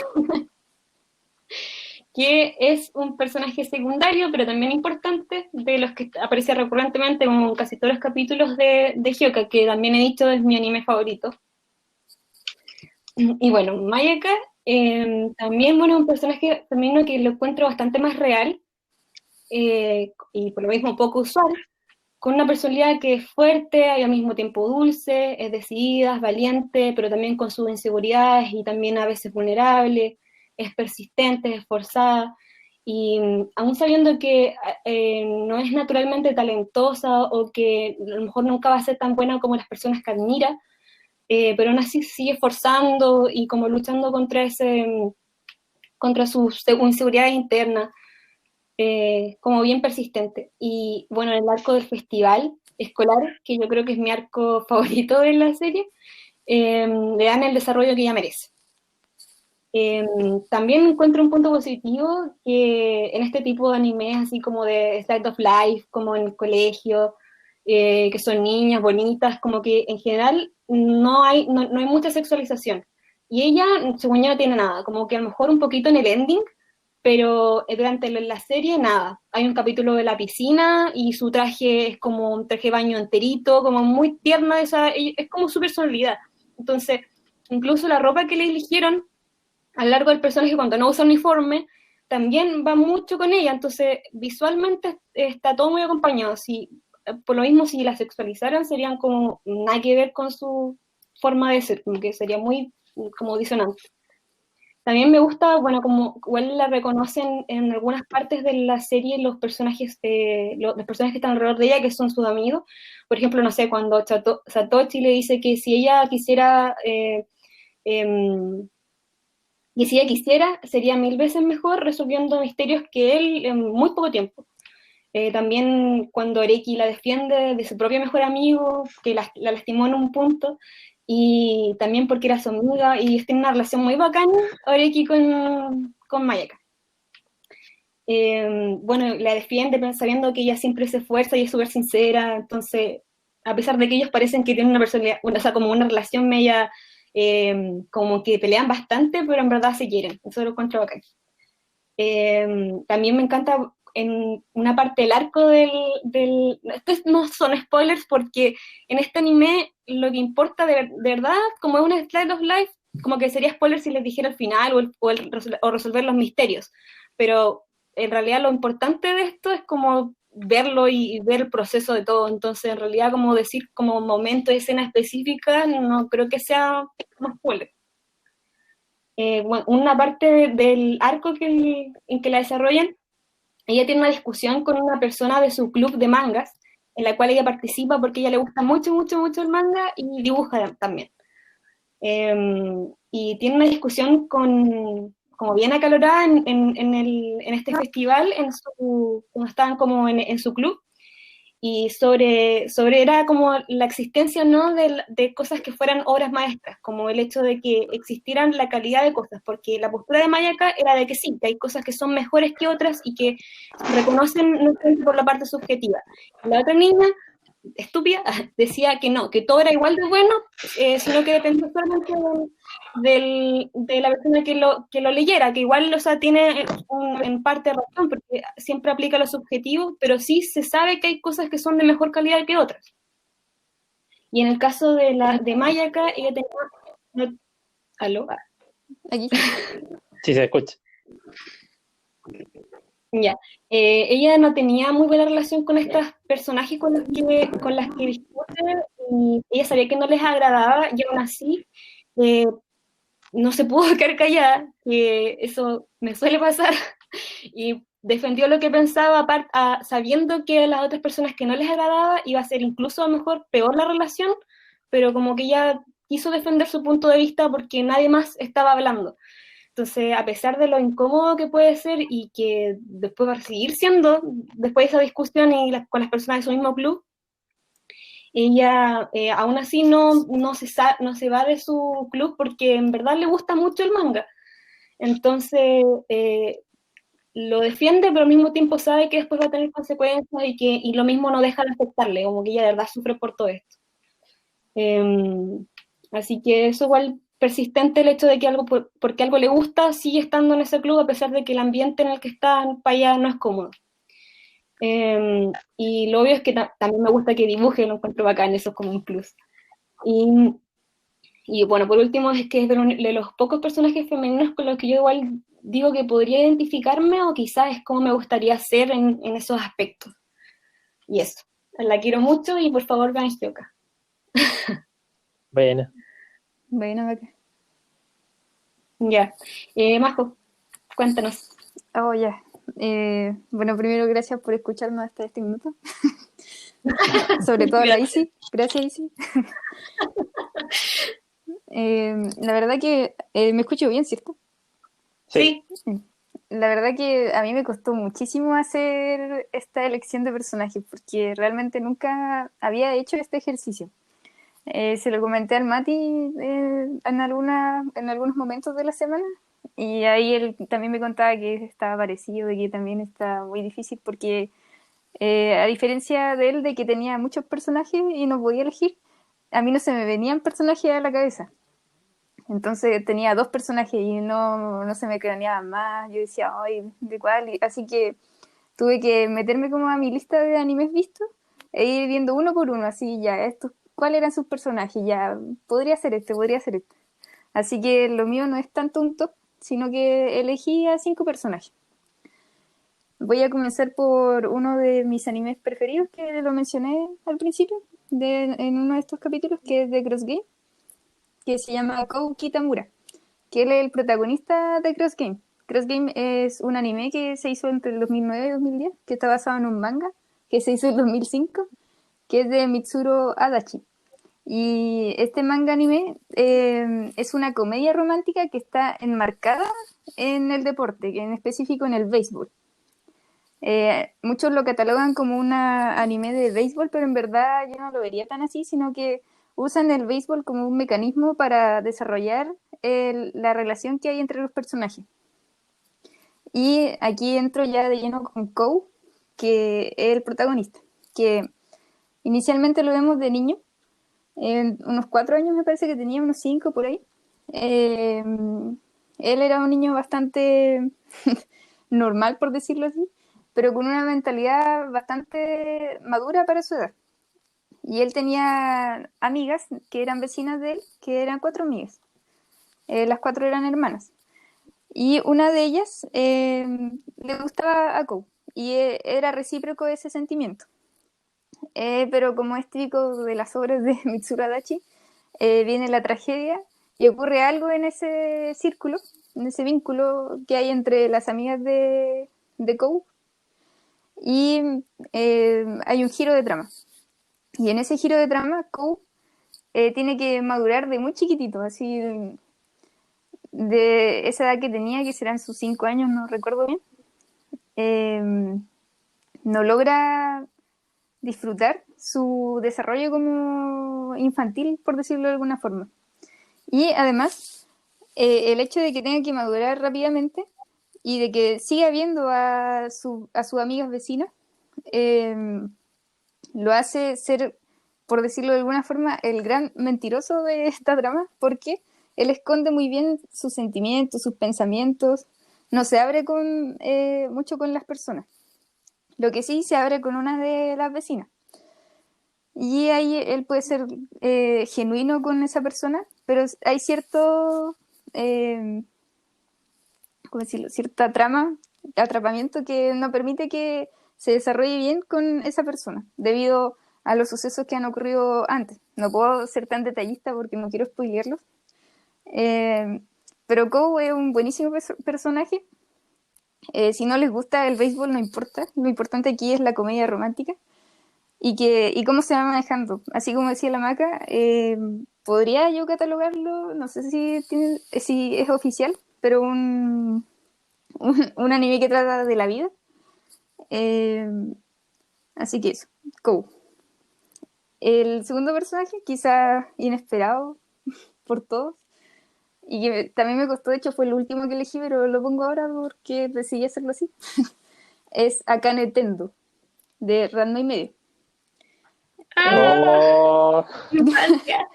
Que es un personaje secundario, pero también importante, de los que aparece recurrentemente en casi todos los capítulos de Hyoka, que también he dicho es mi anime favorito. Y bueno, Mayaka también, bueno, un personaje femenino que lo encuentro bastante más real, y por lo mismo poco usual, con una personalidad que es fuerte y al mismo tiempo dulce, es decidida, es valiente, pero también con sus inseguridades y también a veces vulnerable, es persistente, es esforzada, y aún sabiendo que no es naturalmente talentosa o que a lo mejor nunca va a ser tan buena como las personas que admira, pero aún así sigue esforzando y como luchando contra sus inseguridades internas, como bien persistente. Y bueno, en el arco del festival escolar, que yo creo que es mi arco favorito de la serie, le dan el desarrollo que ella merece. También encuentro un punto positivo que en este tipo de animes, así como de Slice of Life, como en el colegio, que son niñas bonitas, como que en general no hay mucha sexualización. Y ella, según yo, no tiene nada, como que a lo mejor un poquito en el ending, pero durante la serie nada. Hay un capítulo de la piscina y su traje es como un traje de baño enterito, como muy tierna, es como su personalidad. Entonces, incluso la ropa que le eligieron a lo largo del personaje cuando no usa uniforme, también va mucho con ella, entonces visualmente está todo muy acompañado. Si, por lo mismo, si la sexualizaran, serían como nada que ver con su forma de ser, como que sería muy como disonante. También me gusta, bueno, como igual la reconocen en algunas partes de la serie los personajes que están alrededor de ella, que son sus amigos. Por ejemplo, no sé, cuando Satoshi le dice que si ella quisiera, que si ella quisiera, sería 1000 veces mejor resolviendo misterios que él en muy poco tiempo. También cuando Oreki la defiende de su propio mejor amigo, que la lastimó en un punto, y también porque era su amiga, y ellos tienen una relación muy bacana, Oreki con Mayaka. Bueno, la defiende sabiendo que ella siempre se esfuerza y es súper sincera, entonces, a pesar de que ellos parecen que tienen una personalidad, o sea, como una relación media, como que pelean bastante, pero en verdad se quieren, eso lo encuentro bacán. También me encanta en una parte del arco estos no son spoilers porque en este anime lo que importa de verdad, como es una slide of life, como que sería spoiler si les dijera el final o resolver los misterios, pero en realidad lo importante de esto es como verlo y ver el proceso de todo, entonces en realidad como decir como momento, escena específica, no creo que sea más spoiler. Bueno, una parte del arco en que la desarrollan, ella tiene una discusión con una persona de su club de mangas, en la cual ella participa porque a ella le gusta mucho, mucho, mucho el manga y dibuja también. Y tiene una discusión como bien acalorada en este festival, cuando estaban como en su club, y sobre era como la existencia no de cosas que fueran obras maestras, como el hecho de que existieran la calidad de cosas, porque la postura de Mayaka era de que sí, que hay cosas que son mejores que otras y que reconocen no solamente por la parte subjetiva. La otra niña, estúpida, decía que no, que todo era igual de bueno, sino que dependía solamente de la persona que lo leyera, que igual, o sea, tiene en parte razón, porque siempre aplica lo subjetivo, pero sí se sabe que hay cosas que son de mejor calidad que otras. Y en el caso de Mayaka, ella tenía... ¿Aló? Aquí. Sí, se escucha. Ya. Ella no tenía muy buena relación con estos personajes con las que discute, y ella sabía que no les agradaba, y aún así eh, no se pudo quedar callada, que eso me suele pasar, y defendió lo que pensaba, sabiendo que a las otras personas que no les agradaba iba a ser incluso a lo mejor peor la relación, pero como que ella quiso defender su punto de vista porque nadie más estaba hablando. Entonces, a pesar de lo incómodo que puede ser y que después va a seguir siendo, después de esa discusión con las personas de su mismo club, ella aún así no se va de su club porque en verdad le gusta mucho el manga. Entonces, lo defiende, pero al mismo tiempo sabe que después va a tener consecuencias y lo mismo no deja de afectarle, como que ella de verdad sufre por todo esto. Así que eso igual persistente el hecho de que porque algo le gusta, sigue estando en ese club a pesar de que el ambiente en el que está para allá no es cómodo. Y lo obvio es que también me gusta que dibuje, lo encuentro bacán, eso es como un plus. Y, y bueno, por último, es que es de los pocos personajes femeninos con los que yo igual digo que podría identificarme, o quizás es como me gustaría ser en esos aspectos. Y eso, la quiero mucho y por favor vean Hyoka. Bueno, Bueno, bacán. Ya. Majo, cuéntanos. Oh, ya. Bueno, primero, gracias por escucharnos hasta este minuto. Sobre todo a la Isi. Gracias, Isi. La verdad que me escucho bien, ¿cierto? sí. La verdad que a mí me costó muchísimo hacer esta elección de personajes porque realmente nunca había hecho este ejercicio. Se lo comenté al Mati en algunos momentos de la semana, y ahí él también me contaba que estaba parecido, de que también está muy difícil porque a diferencia de él, de que tenía muchos personajes y no podía elegir, a mí no se me venían personajes a la cabeza. Entonces tenía dos personajes y no se me craneaban más. Yo decía, ay, ¿de cuál? Así que tuve que meterme como a mi lista de animes vistos e ir viendo uno por uno, así ya, estos, cuáles eran sus personajes, ya, podría ser este, podría ser este. Así que lo mío no es tanto un top, sino que elegí a 5 personajes. Voy a comenzar por uno de mis animes preferidos, que lo mencioné al principio, en uno de estos capítulos, que es de Cross Game, que se llama Kou Kitamura, que él es el protagonista de Cross Game. Cross Game es un anime que se hizo entre el 2009 y 2010, que está basado en un manga que se hizo en 2005, que es de Mitsuru Adachi. Y este manga anime es una comedia romántica que está enmarcada en el deporte, en específico en el béisbol. Muchos lo catalogan como un anime de béisbol, pero en verdad yo no lo vería tan así, sino que usan el béisbol como un mecanismo para desarrollar la relación que hay entre los personajes. Y aquí entro ya de lleno con Kou, que es el protagonista, que inicialmente lo vemos de niño, en unos 4 años me parece que tenía, unos 5 por ahí. Él era un niño bastante normal, por decirlo así, pero con una mentalidad bastante madura para su edad. Y él tenía amigas que eran vecinas de él, que eran 4 amigas. Las 4 eran hermanas. Y una de ellas le gustaba a Kou, y era recíproco ese sentimiento. Pero como es típico de las obras de Mitsuru Adachi, viene la tragedia y ocurre algo en ese círculo, en ese vínculo que hay entre las amigas de Kou, y hay un giro de trama. Y en ese giro de trama, Kou tiene que madurar de muy chiquitito, así de esa edad que tenía, que serán sus 5 años, no recuerdo bien. No logra disfrutar su desarrollo como infantil, por decirlo de alguna forma. Y además, el hecho de que tenga que madurar rápidamente y de que siga viendo a sus amigas vecinas, lo hace ser, por decirlo de alguna forma, el gran mentiroso de esta trama, porque él esconde muy bien sus sentimientos, sus pensamientos, no se abre mucho con las personas. Lo que sí se abre con una de las vecinas. Y ahí él puede ser genuino con esa persona, pero hay cierto, ¿cómo decirlo? Cierta trama atrapamiento que no permite que se desarrolle bien con esa persona, debido a los sucesos que han ocurrido antes. No puedo ser tan detallista porque no quiero spoilearlos. Pero Kou es un buenísimo personaje. Si no les gusta el béisbol, no importa. Lo importante aquí es la comedia romántica y cómo se va manejando. Así como decía la Maca, podría yo catalogarlo, no sé si es oficial, pero un anime que trata de la vida. Así que eso, Kou. El segundo personaje, quizá inesperado por todos, y que también me costó, de hecho fue el último que elegí, pero lo pongo ahora porque decidí hacerlo así, es Akane Tendo, de Ranma y medio. Oh, Infancia.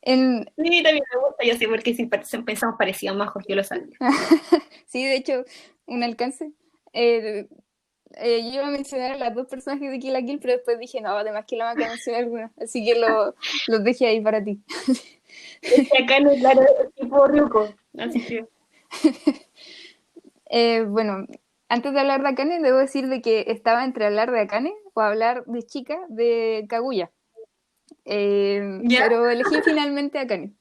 En, Sí, también me gusta, yo sé porque sí pensamos parecido, más yo lo sabía. sí, de hecho, un alcance. Yo iba a mencionar a las dos personajes de Kill la Kill, pero después dije, no, además que la Maca mencioné alguna, así que los dejé ahí para ti. Es que acá no es claro, es tipo Ryuko, así que... Bueno, antes de hablar de Akane, debo decir de que estaba entre hablar de Akane o hablar de chica de Kaguya. ¿Ya? Pero elegí finalmente Akane.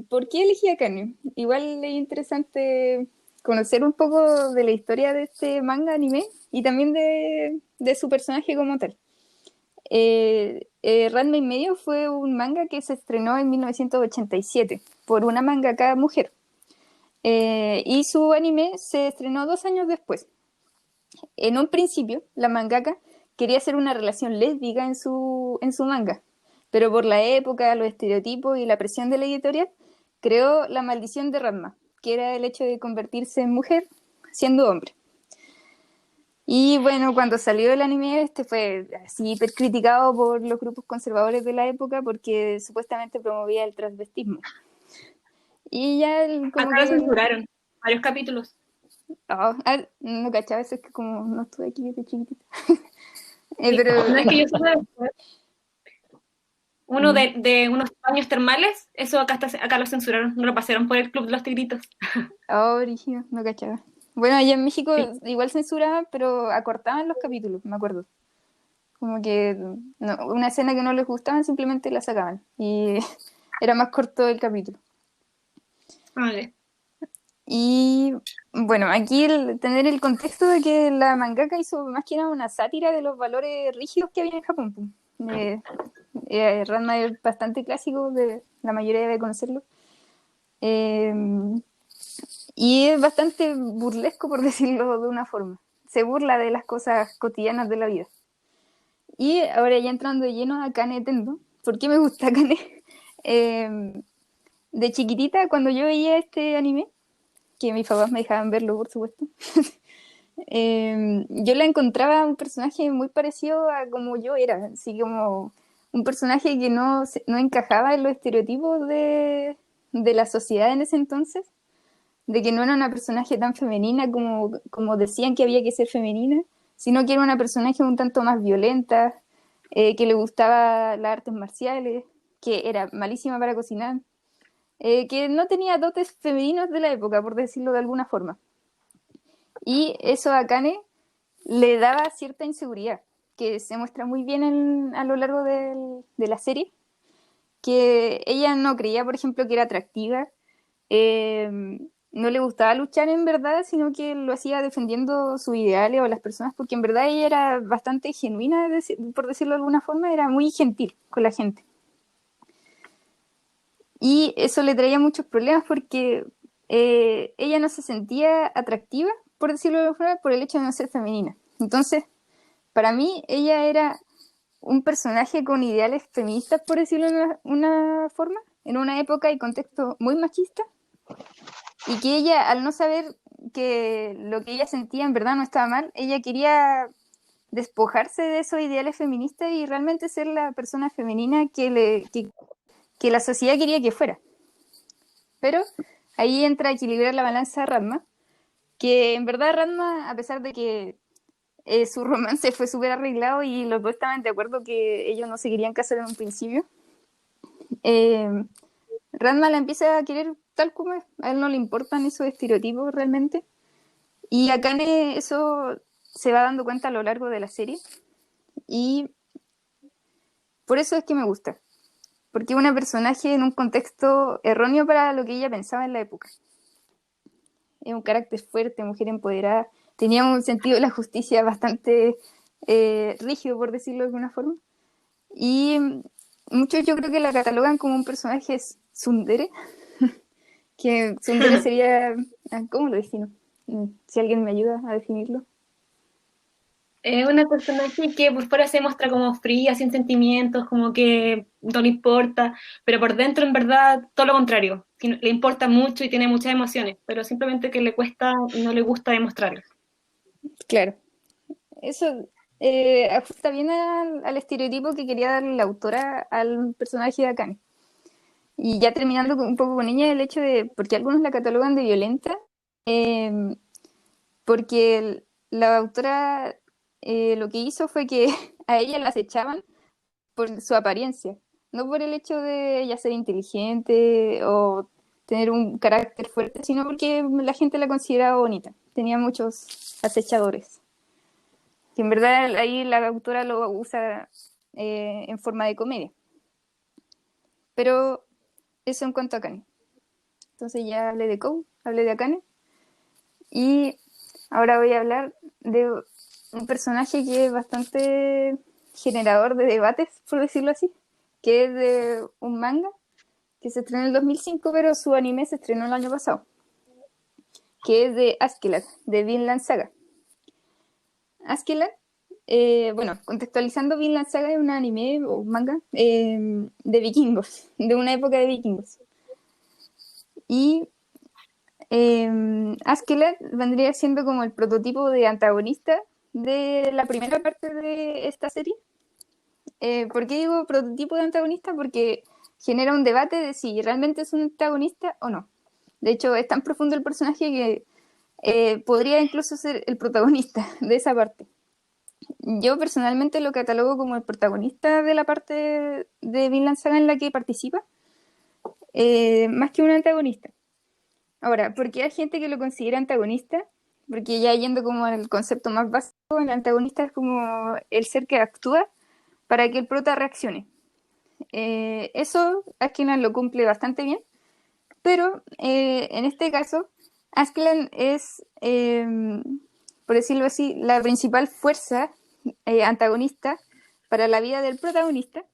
¿Por qué elegí Akane? Igual es interesante conocer un poco de la historia de este manga anime y también de su personaje como tal. Ranma y medio fue un manga que se estrenó en 1987 por una mangaka mujer. Y su anime se estrenó 2 años después. En un principio, la mangaka quería hacer una relación lésbica en su manga, pero por la época, los estereotipos y la presión de la editorial, creó la maldición de Ranma, que era el hecho de convertirse en mujer siendo hombre. Y bueno, cuando salió el anime, este fue así hiper criticado por los grupos conservadores de la época porque supuestamente promovía el transvestismo. Y ya como Acá lo que... censuraron, varios capítulos. no cachaba, eso es que como no estuve aquí desde chiquitita. Pero No es que yo sepa, uno mm, de unos baños termales, eso acá lo censuraron, no lo pasaron por el Club de los Tigritos. brígido, no cachaba. Bueno, allá en México Sí. igual censuraban, pero acortaban los capítulos, me acuerdo. Como que una escena que no les gustaba simplemente la sacaban y era más corto el capítulo. Vale. Y bueno, aquí tener el contexto de que la mangaka hizo más que nada una sátira de los valores rígidos que había en Japón. Ranma es bastante clásico, la mayoría debe conocerlo. Eh, y es bastante burlesco, por decirlo de una forma. Se burla de las cosas cotidianas de la vida. Y ahora ya entrando de lleno a Akane Tendo. ¿Por qué me gusta Akane? De chiquitita, cuando yo veía este anime, que mis papás me dejaban verlo, por supuesto, yo la encontraba un personaje muy parecido a como yo era, así como un personaje que no encajaba en los estereotipos de la sociedad en ese entonces, de que no era una personaje tan femenina como decían que había que ser femenina, sino que era una personaje un tanto más violenta, que le gustaba las artes marciales, que era malísima para cocinar, que no tenía dotes femeninos de la época, por decirlo de alguna forma. Y eso a Akane le daba cierta inseguridad, que se muestra muy bien a lo largo de la serie, que ella no creía, por ejemplo, que era atractiva, no le gustaba luchar en verdad, sino que lo hacía defendiendo sus ideales o las personas, porque en verdad ella era bastante genuina, por decirlo de alguna forma, era muy gentil con la gente. Y eso le traía muchos problemas porque ella no se sentía atractiva, por decirlo de alguna forma, por el hecho de no ser femenina. Entonces, para mí, ella era un personaje con ideales feministas, por decirlo de una forma, en una época y contexto muy machista, y que ella, al no saber que lo que ella sentía en verdad no estaba mal, ella quería despojarse de esos ideales feministas y realmente ser la persona femenina que la sociedad quería que fuera. Pero ahí entra a equilibrar la balanza Ranma, que en verdad Ranma, a pesar de que su romance fue súper arreglado y los dos estaban de acuerdo que ellos no se querían casar en un principio, Ranma la empieza a querer tal como es. A él no le importan esos estereotipos realmente. Y Akane eso se va dando cuenta a lo largo de la serie. Y por eso es que me gusta. Porque es una personaje en un contexto erróneo para lo que ella pensaba en la época. Es un carácter fuerte, mujer empoderada. Tenía un sentido de la justicia bastante rígido, por decirlo de alguna forma. Y muchos yo creo que la catalogan como un personaje tsundere, que tsundere sería... ¿Cómo lo defino? Si alguien me ayuda a definirlo. Es una personaje que por fuera se muestra como fría, sin sentimientos, como que no le importa, pero por dentro en verdad todo lo contrario. Le importa mucho y tiene muchas emociones, pero simplemente que le cuesta y no le gusta demostrarlo. Claro. Eso ajusta bien al estereotipo que quería darle la autora al personaje de Akane. Y ya terminando un poco con ella, el hecho de, porque algunos la catalogan de violenta, eh, porque la autora lo que hizo fue que a ella la acechaban por su apariencia, no por el hecho de ella ser inteligente o tener un carácter fuerte, sino porque la gente la consideraba bonita. Tenía muchos acechadores. Que en verdad ahí la autora lo usa en forma de comedia. Pero eso en cuanto a Akane. Entonces ya hablé de Kou, hablé de Akane. Y ahora voy a hablar de un personaje que es bastante generador de debates, por decirlo así, que es de un manga que se estrenó en el 2005, pero su anime se estrenó el año pasado, que es de Askeladd, de Vinland Saga. Askeladd, bueno, contextualizando, Vinland Saga es un anime o un manga de vikingos, de una época de vikingos. Y Askeladd vendría siendo como el prototipo de antagonista de la primera parte de esta serie. ¿Por qué digo prototipo de antagonista? Porque genera un debate de si realmente es un antagonista o no. De hecho, es tan profundo el personaje que podría incluso ser el protagonista de esa parte. Yo personalmente lo catalogo como el protagonista de la parte de Vinland Saga en la que participa, más que un antagonista. Ahora, ¿por qué hay gente que lo considera antagonista? Porque ya yendo como al concepto más básico, el antagonista es como el ser que actúa para que el prota reaccione. Eso Askeladd lo cumple bastante bien, pero en este caso, Askeladd es, por decirlo así, la principal fuerza antagonista para la vida del protagonista,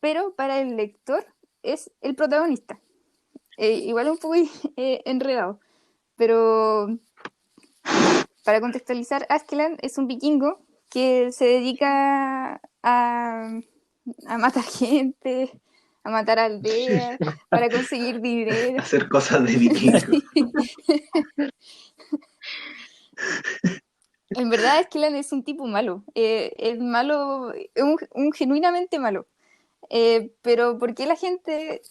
pero para el lector es el protagonista. Igual un poco enredado, pero para contextualizar, Askeladd es un vikingo que se dedica a matar gente, a matar aldeas, para conseguir dinero. Hacer cosas de vikingo. En verdad, Askeladd es un tipo malo. Es malo, es un genuinamente malo. Pero ¿por qué la gente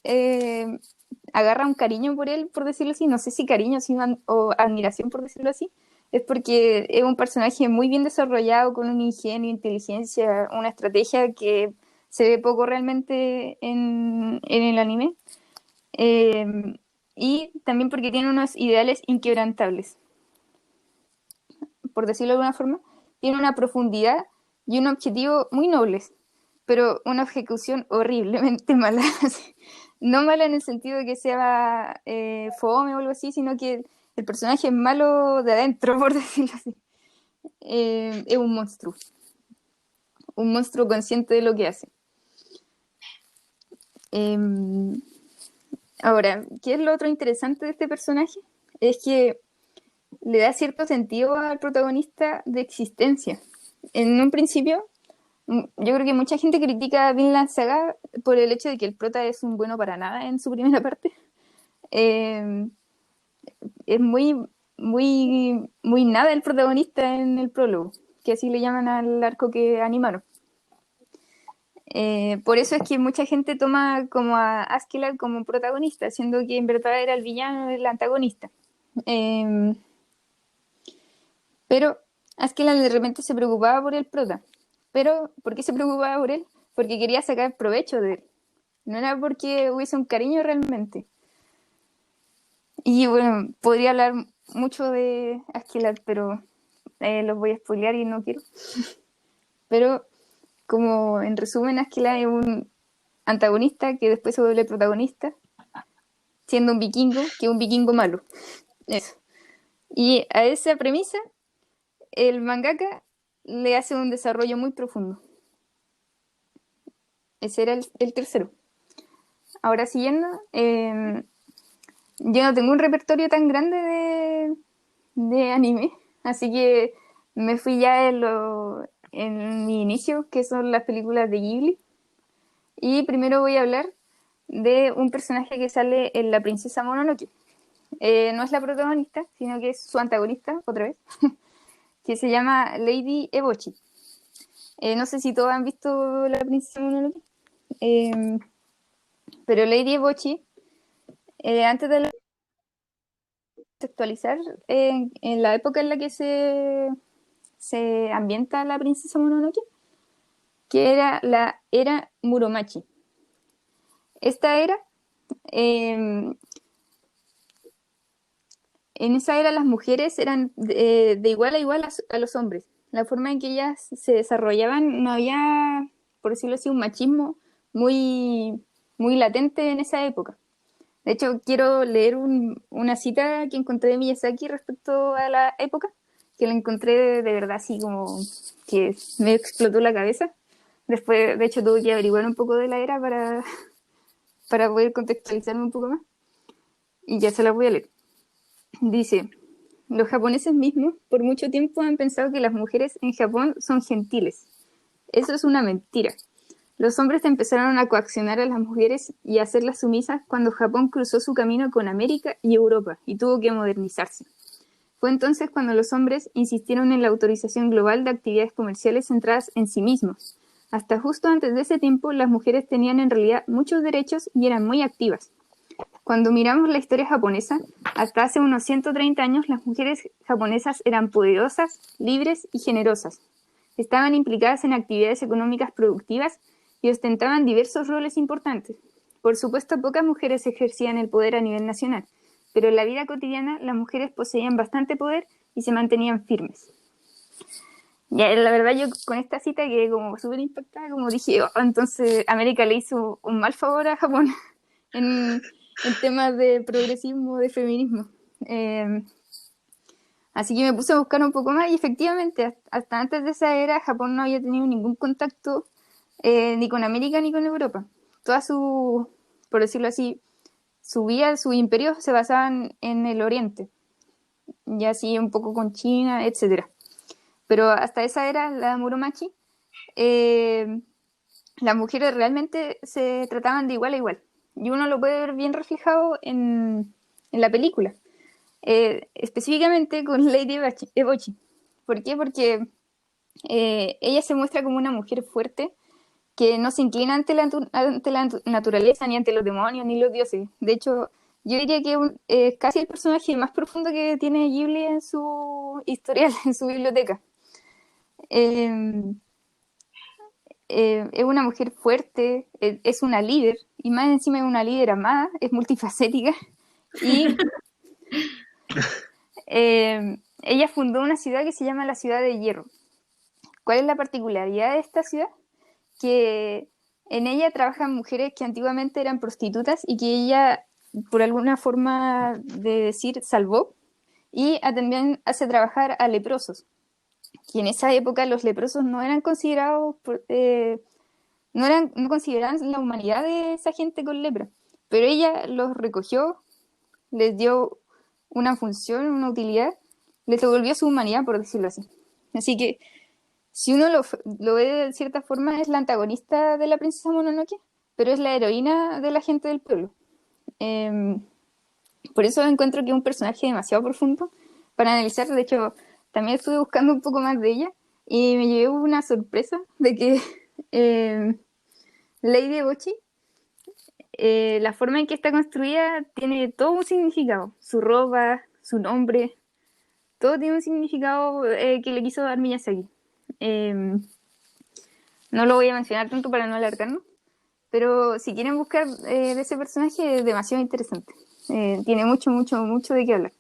agarra un cariño por él, por decirlo así? No sé si cariño o admiración, por decirlo así. Es porque es un personaje muy bien desarrollado, con un ingenio, inteligencia, una estrategia que se ve poco realmente en el anime. Y también porque tiene unos ideales inquebrantables, por decirlo de alguna forma. Tiene una profundidad y un objetivo muy nobles, pero una ejecución horriblemente mala. No mala en el sentido de que sea fome o algo así, sino que el personaje es malo de adentro, por decirlo así. Es un monstruo consciente de lo que hace. Ahora, ¿qué es lo otro interesante de este personaje? Es que le da cierto sentido al protagonista de existencia. En un principio, yo creo que mucha gente critica a Vinland Saga por el hecho de que el prota es un bueno para nada en su primera parte. Es muy nada el protagonista en el prólogo, que así le llaman al arco que animaron. Por eso es que mucha gente toma como a Askeladd como protagonista, siendo que en verdad era el villano, el antagonista. Pero Askeladd de repente se preocupaba por el prota. Pero, ¿por qué se preocupaba por él? Porque quería sacar provecho de él. No era porque hubiese un cariño realmente. Y bueno, podría hablar mucho de Askeladd, pero los voy a spoilear y no quiero. Pero como en resumen, Askeladd es un antagonista que después se vuelve protagonista, siendo un vikingo, que es un vikingo malo. Eso. Y a esa premisa, el mangaka le hace un desarrollo muy profundo. Ese era el tercero. Ahora siguiendo, yo no tengo un repertorio tan grande de anime, así que me fui ya en mi inicio, que son las películas de Ghibli. Y primero voy a hablar de un personaje que sale en La Princesa Mononoke. No es la protagonista, sino que es su antagonista, otra vez, que se llama Lady Eboshi. No sé si todos han visto La Princesa Mononoke, pero Lady Eboshi, antes de contextualizar, en la época en la que se ambienta La Princesa Mononoke, que era la era Muromachi. Esta era, en esa era las mujeres eran de igual a igual a los hombres. La forma en que ellas se desarrollaban, no había, por decirlo así, un machismo muy, muy latente en esa época. De hecho, quiero leer una cita que encontré de Miyazaki respecto a la época, que la encontré de verdad así como que me explotó la cabeza. Después, de hecho, tuve que averiguar un poco de la era para poder contextualizarme un poco más. Y ya se la voy a leer. Dice, los japoneses mismos por mucho tiempo han pensado que las mujeres en Japón son gentiles. Eso es una mentira. Los hombres empezaron a coaccionar a las mujeres y a hacerlas sumisas cuando Japón cruzó su camino con América y Europa y tuvo que modernizarse. Fue entonces cuando los hombres insistieron en la autorización global de actividades comerciales centradas en sí mismos. Hasta justo antes de ese tiempo, las mujeres tenían en realidad muchos derechos y eran muy activas. Cuando miramos la historia japonesa, hasta hace unos 130 años las mujeres japonesas eran poderosas, libres y generosas. Estaban implicadas en actividades económicas productivas y ostentaban diversos roles importantes. Por supuesto, pocas mujeres ejercían el poder a nivel nacional, pero en la vida cotidiana las mujeres poseían bastante poder y se mantenían firmes. Ya, la verdad yo con esta cita quedé como súper impactada, como dije, oh, entonces América le hizo un mal favor a Japón en temas de progresismo, de feminismo. Así que me puse a buscar un poco más y efectivamente hasta antes de esa era Japón no había tenido ningún contacto ni con América ni con Europa. Toda su, por decirlo así, su vida, su imperio se basaban en el oriente, y así un poco con China, etcétera. Pero hasta esa era, la Muromachi, las mujeres realmente se trataban de igual a igual. Y uno lo puede ver bien reflejado en la película. Específicamente con Lady Eboshi. ¿Por qué? Porque ella se muestra como una mujer fuerte que no se inclina ante la naturaleza, ni ante los demonios, ni los dioses. De hecho, yo diría que es casi el personaje más profundo que tiene Ghibli en su historial, en su biblioteca. Es una mujer fuerte, es una líder, y más encima es una líder amada, es multifacética, y ella fundó una ciudad que se llama la Ciudad de Hierro. ¿Cuál es la particularidad de esta ciudad? Que en ella trabajan mujeres que antiguamente eran prostitutas y que ella, por alguna forma de decir, salvó, y también hace trabajar a leprosos. Y en esa época los leprosos no eran considerados, no consideraban la humanidad de esa gente con lepra, pero ella los recogió, les dio una función, una utilidad, les devolvió su humanidad, por decirlo así. Así que si uno lo ve de cierta forma, es la antagonista de la princesa Mononoke, pero es la heroína de la gente del pueblo. Por eso encuentro que es un personaje demasiado profundo para analizar. De hecho, también estuve buscando un poco más de ella y me llevé una sorpresa de que Lady Eboshi, la forma en que está construida tiene todo un significado. Su ropa, su nombre, todo tiene un significado que le quiso dar Miyazaki. No lo voy a mencionar tanto para no alargarnos, pero si quieren buscar de ese personaje es demasiado interesante. Tiene mucho, mucho, mucho de qué hablar.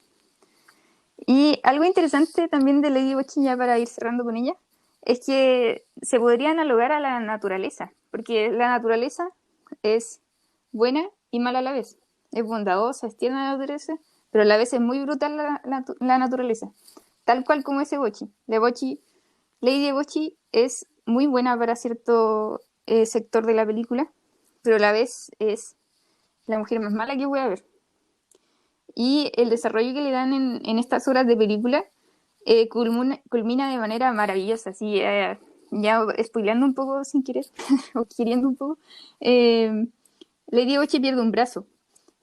Y algo interesante también de Lady Bochi, ya para ir cerrando con ella, es que se podría analogar a la naturaleza, porque la naturaleza es buena y mala a la vez. Es bondadosa, es tierna la naturaleza, pero a la vez es muy brutal la naturaleza. Tal cual como ese Bochi. Lady Bochi es muy buena para cierto sector de la película, pero a la vez es la mujer más mala que voy a ver. Y el desarrollo que le dan en estas horas de película culmina de manera maravillosa. Así, ya spoileando un poco sin querer, o queriendo un poco, Lady Boche pierde un brazo.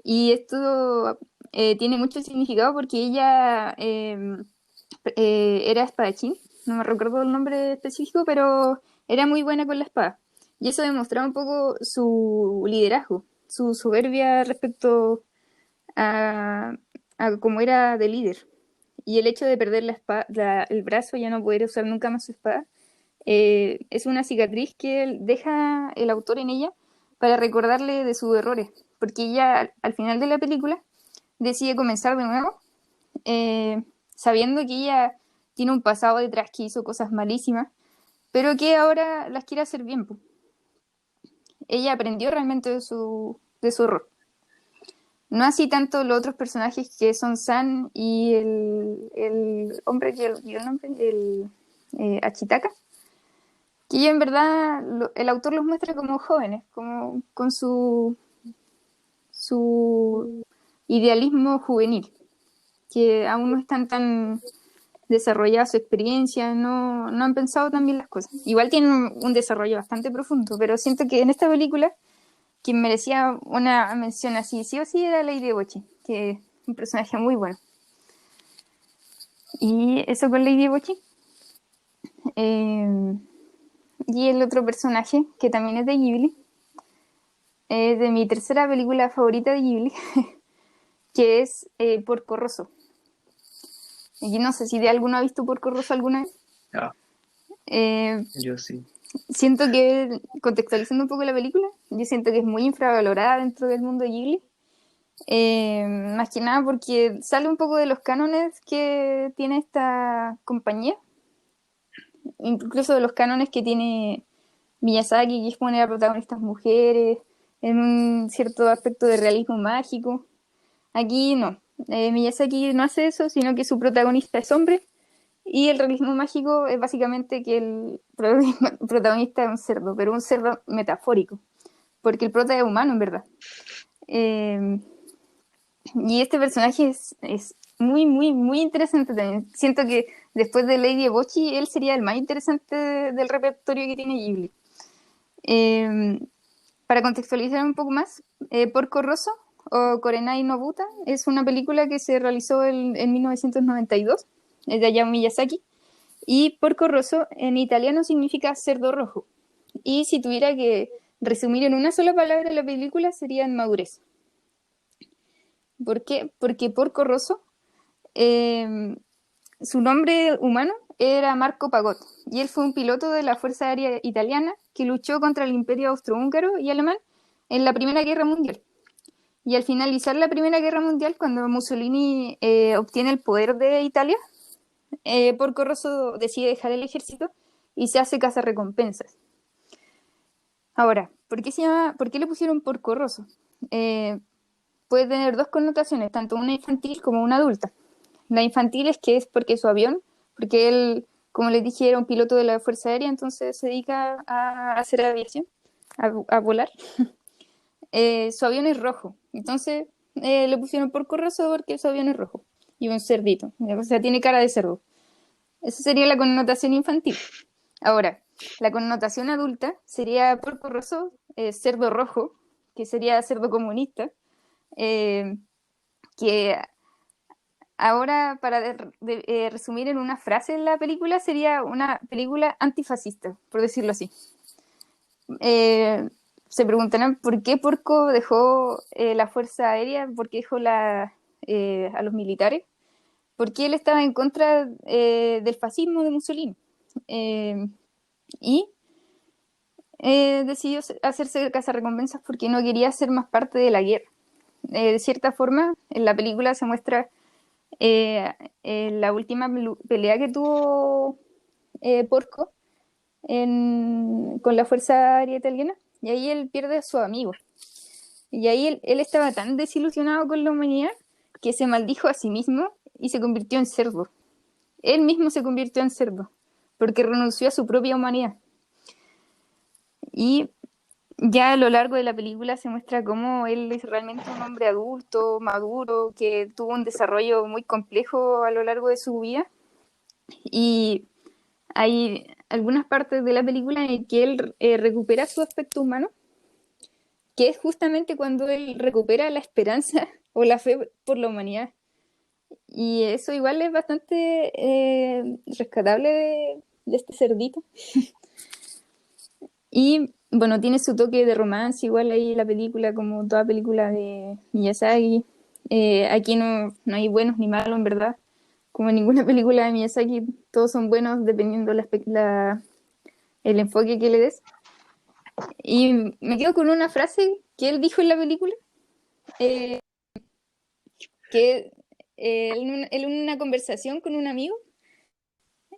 Y esto tiene mucho significado porque ella era espadachín, no me recuerdo el nombre específico, pero era muy buena con la espada. Y eso demostraba un poco su liderazgo, su soberbia respecto a, a cómo era de líder. Y el hecho de perder el brazo, ya no poder usar nunca más su espada, es una cicatriz que deja el autor en ella para recordarle de sus errores. Porque ella, al final de la película, decide comenzar de nuevo, sabiendo que ella tiene un pasado detrás, que hizo cosas malísimas, pero que ahora las quiere hacer bien. Ella aprendió realmente de su error. No así tanto los otros personajes que son San y el hombre que el nombre, Achitaka, que yo en verdad el autor los muestra como jóvenes, como con su idealismo juvenil, que aún no están tan desarrollada su experiencia, no han pensado tan bien las cosas. Igual tienen un desarrollo bastante profundo, pero siento que en esta película quien merecía una mención así, sí o sí, era Lady Bochi, que es un personaje muy bueno. Y eso con Lady Bochi. Y el otro personaje, que también es de Ghibli, es de mi tercera película favorita de Ghibli, que es Porco Rosso. Y no sé si de alguno ha visto Porco Rosso alguna vez. No, Eh, yo sí. Siento que, contextualizando un poco la película, yo siento que es muy infravalorada dentro del mundo de Ghibli. Más que nada porque sale un poco de los cánones que tiene esta compañía, incluso de los cánones que tiene Miyazaki, que es poner a protagonistas mujeres, en un cierto aspecto de realismo mágico. Aquí no. Miyazaki no hace eso, sino que su protagonista es hombre y el realismo mágico es básicamente que el protagonista es un cerdo, pero un cerdo metafórico, porque el prota es humano en verdad. Y este personaje es muy, muy, muy interesante también. Siento que después de Lady Eboshi, él sería el más interesante del repertorio que tiene Ghibli. Para contextualizar un poco más, Porco Rosso o Korenai no Buta es una película que se realizó en 1992, es de Hayao Miyazaki, y Porco Rosso en italiano significa cerdo rojo. Y si tuviera que resumir en una sola palabra la película sería madurez. ¿Por qué? Porque Porco Rosso, su nombre humano era Marco Pagotto, y él fue un piloto de la Fuerza Aérea Italiana que luchó contra el Imperio Austrohúngaro y alemán en la Primera Guerra Mundial. Y al finalizar la Primera Guerra Mundial, cuando Mussolini obtiene el poder de Italia, Porco Rosso decide dejar el ejército y se hace cazarrecompensas. Ahora, ¿por qué le pusieron Porco Rosso? Puede tener dos connotaciones, tanto una infantil como una adulta. La infantil es que es porque su avión, porque él, como les dije, era un piloto de la Fuerza Aérea, entonces se dedica a hacer aviación, a volar. Su avión es rojo, entonces le pusieron Porco Rosso porque su avión es rojo y un cerdito, o sea, tiene cara de cerdo. Esa sería la connotación infantil. Ahora, la connotación adulta sería Porco Rosso, cerdo rojo, que sería cerdo comunista, que ahora, para resumir en una frase en la película, sería una película antifascista, por decirlo así. Se preguntarán por qué Porco dejó la Fuerza Aérea, por qué dejó a los militares, porque él estaba en contra del fascismo de Mussolini. Y decidió hacerse cazarrecompensas porque no quería ser más parte de la guerra. de cierta forma, en la película se muestra la última pelea que tuvo Porco con la Fuerza Aérea Italiana, y ahí él pierde a su amigo. Y ahí él estaba tan desilusionado con la humanidad que se maldijo a sí mismo y se convirtió en cerdo. Él mismo se convirtió en cerdo, porque renunció a su propia humanidad. Y ya a lo largo de la película se muestra cómo él es realmente un hombre adulto, maduro, que tuvo un desarrollo muy complejo a lo largo de su vida. Y hay algunas partes de la película en que él recupera su aspecto humano, que es justamente cuando él recupera la esperanza o la fe por la humanidad. Y eso igual es bastante rescatable de este cerdito. Y bueno, tiene su toque de romance igual ahí la película, como toda película de Miyazaki. Aquí no hay buenos ni malos, en verdad. Como en ninguna película de Miyazaki, todos son buenos dependiendo el enfoque que le des. Y me quedo con una frase que él dijo en la película, eh, que en una conversación con un amigo,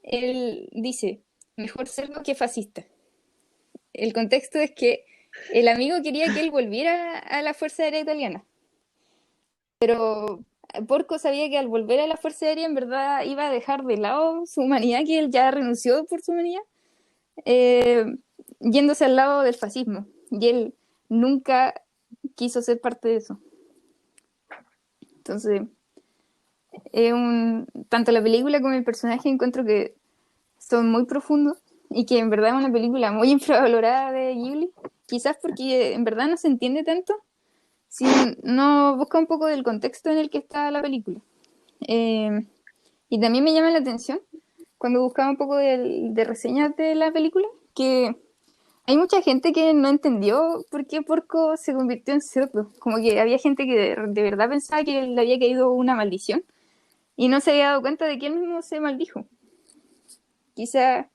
él dice, mejor cerdo que fascista. El contexto es que el amigo quería que él volviera a la Fuerza Aérea Italiana, pero Porco sabía que al volver a la Fuerza Aérea en verdad iba a dejar de lado su humanidad, que él ya renunció por su humanidad, eh, yéndose al lado del fascismo. Y él nunca quiso ser parte de eso. Entonces, tanto la película como el personaje encuentro que son muy profundos y que en verdad es una película muy infravalorada de Ghibli, quizás porque en verdad no se entiende tanto si no busca un poco del contexto en el que está la película. Y también me llama la atención cuando buscaba un poco de reseñas de la película, que hay mucha gente que no entendió por qué Porco se convirtió en cerdo. Como que había gente que de verdad pensaba que le había caído una maldición y no se había dado cuenta de que él mismo se maldijo. Quizá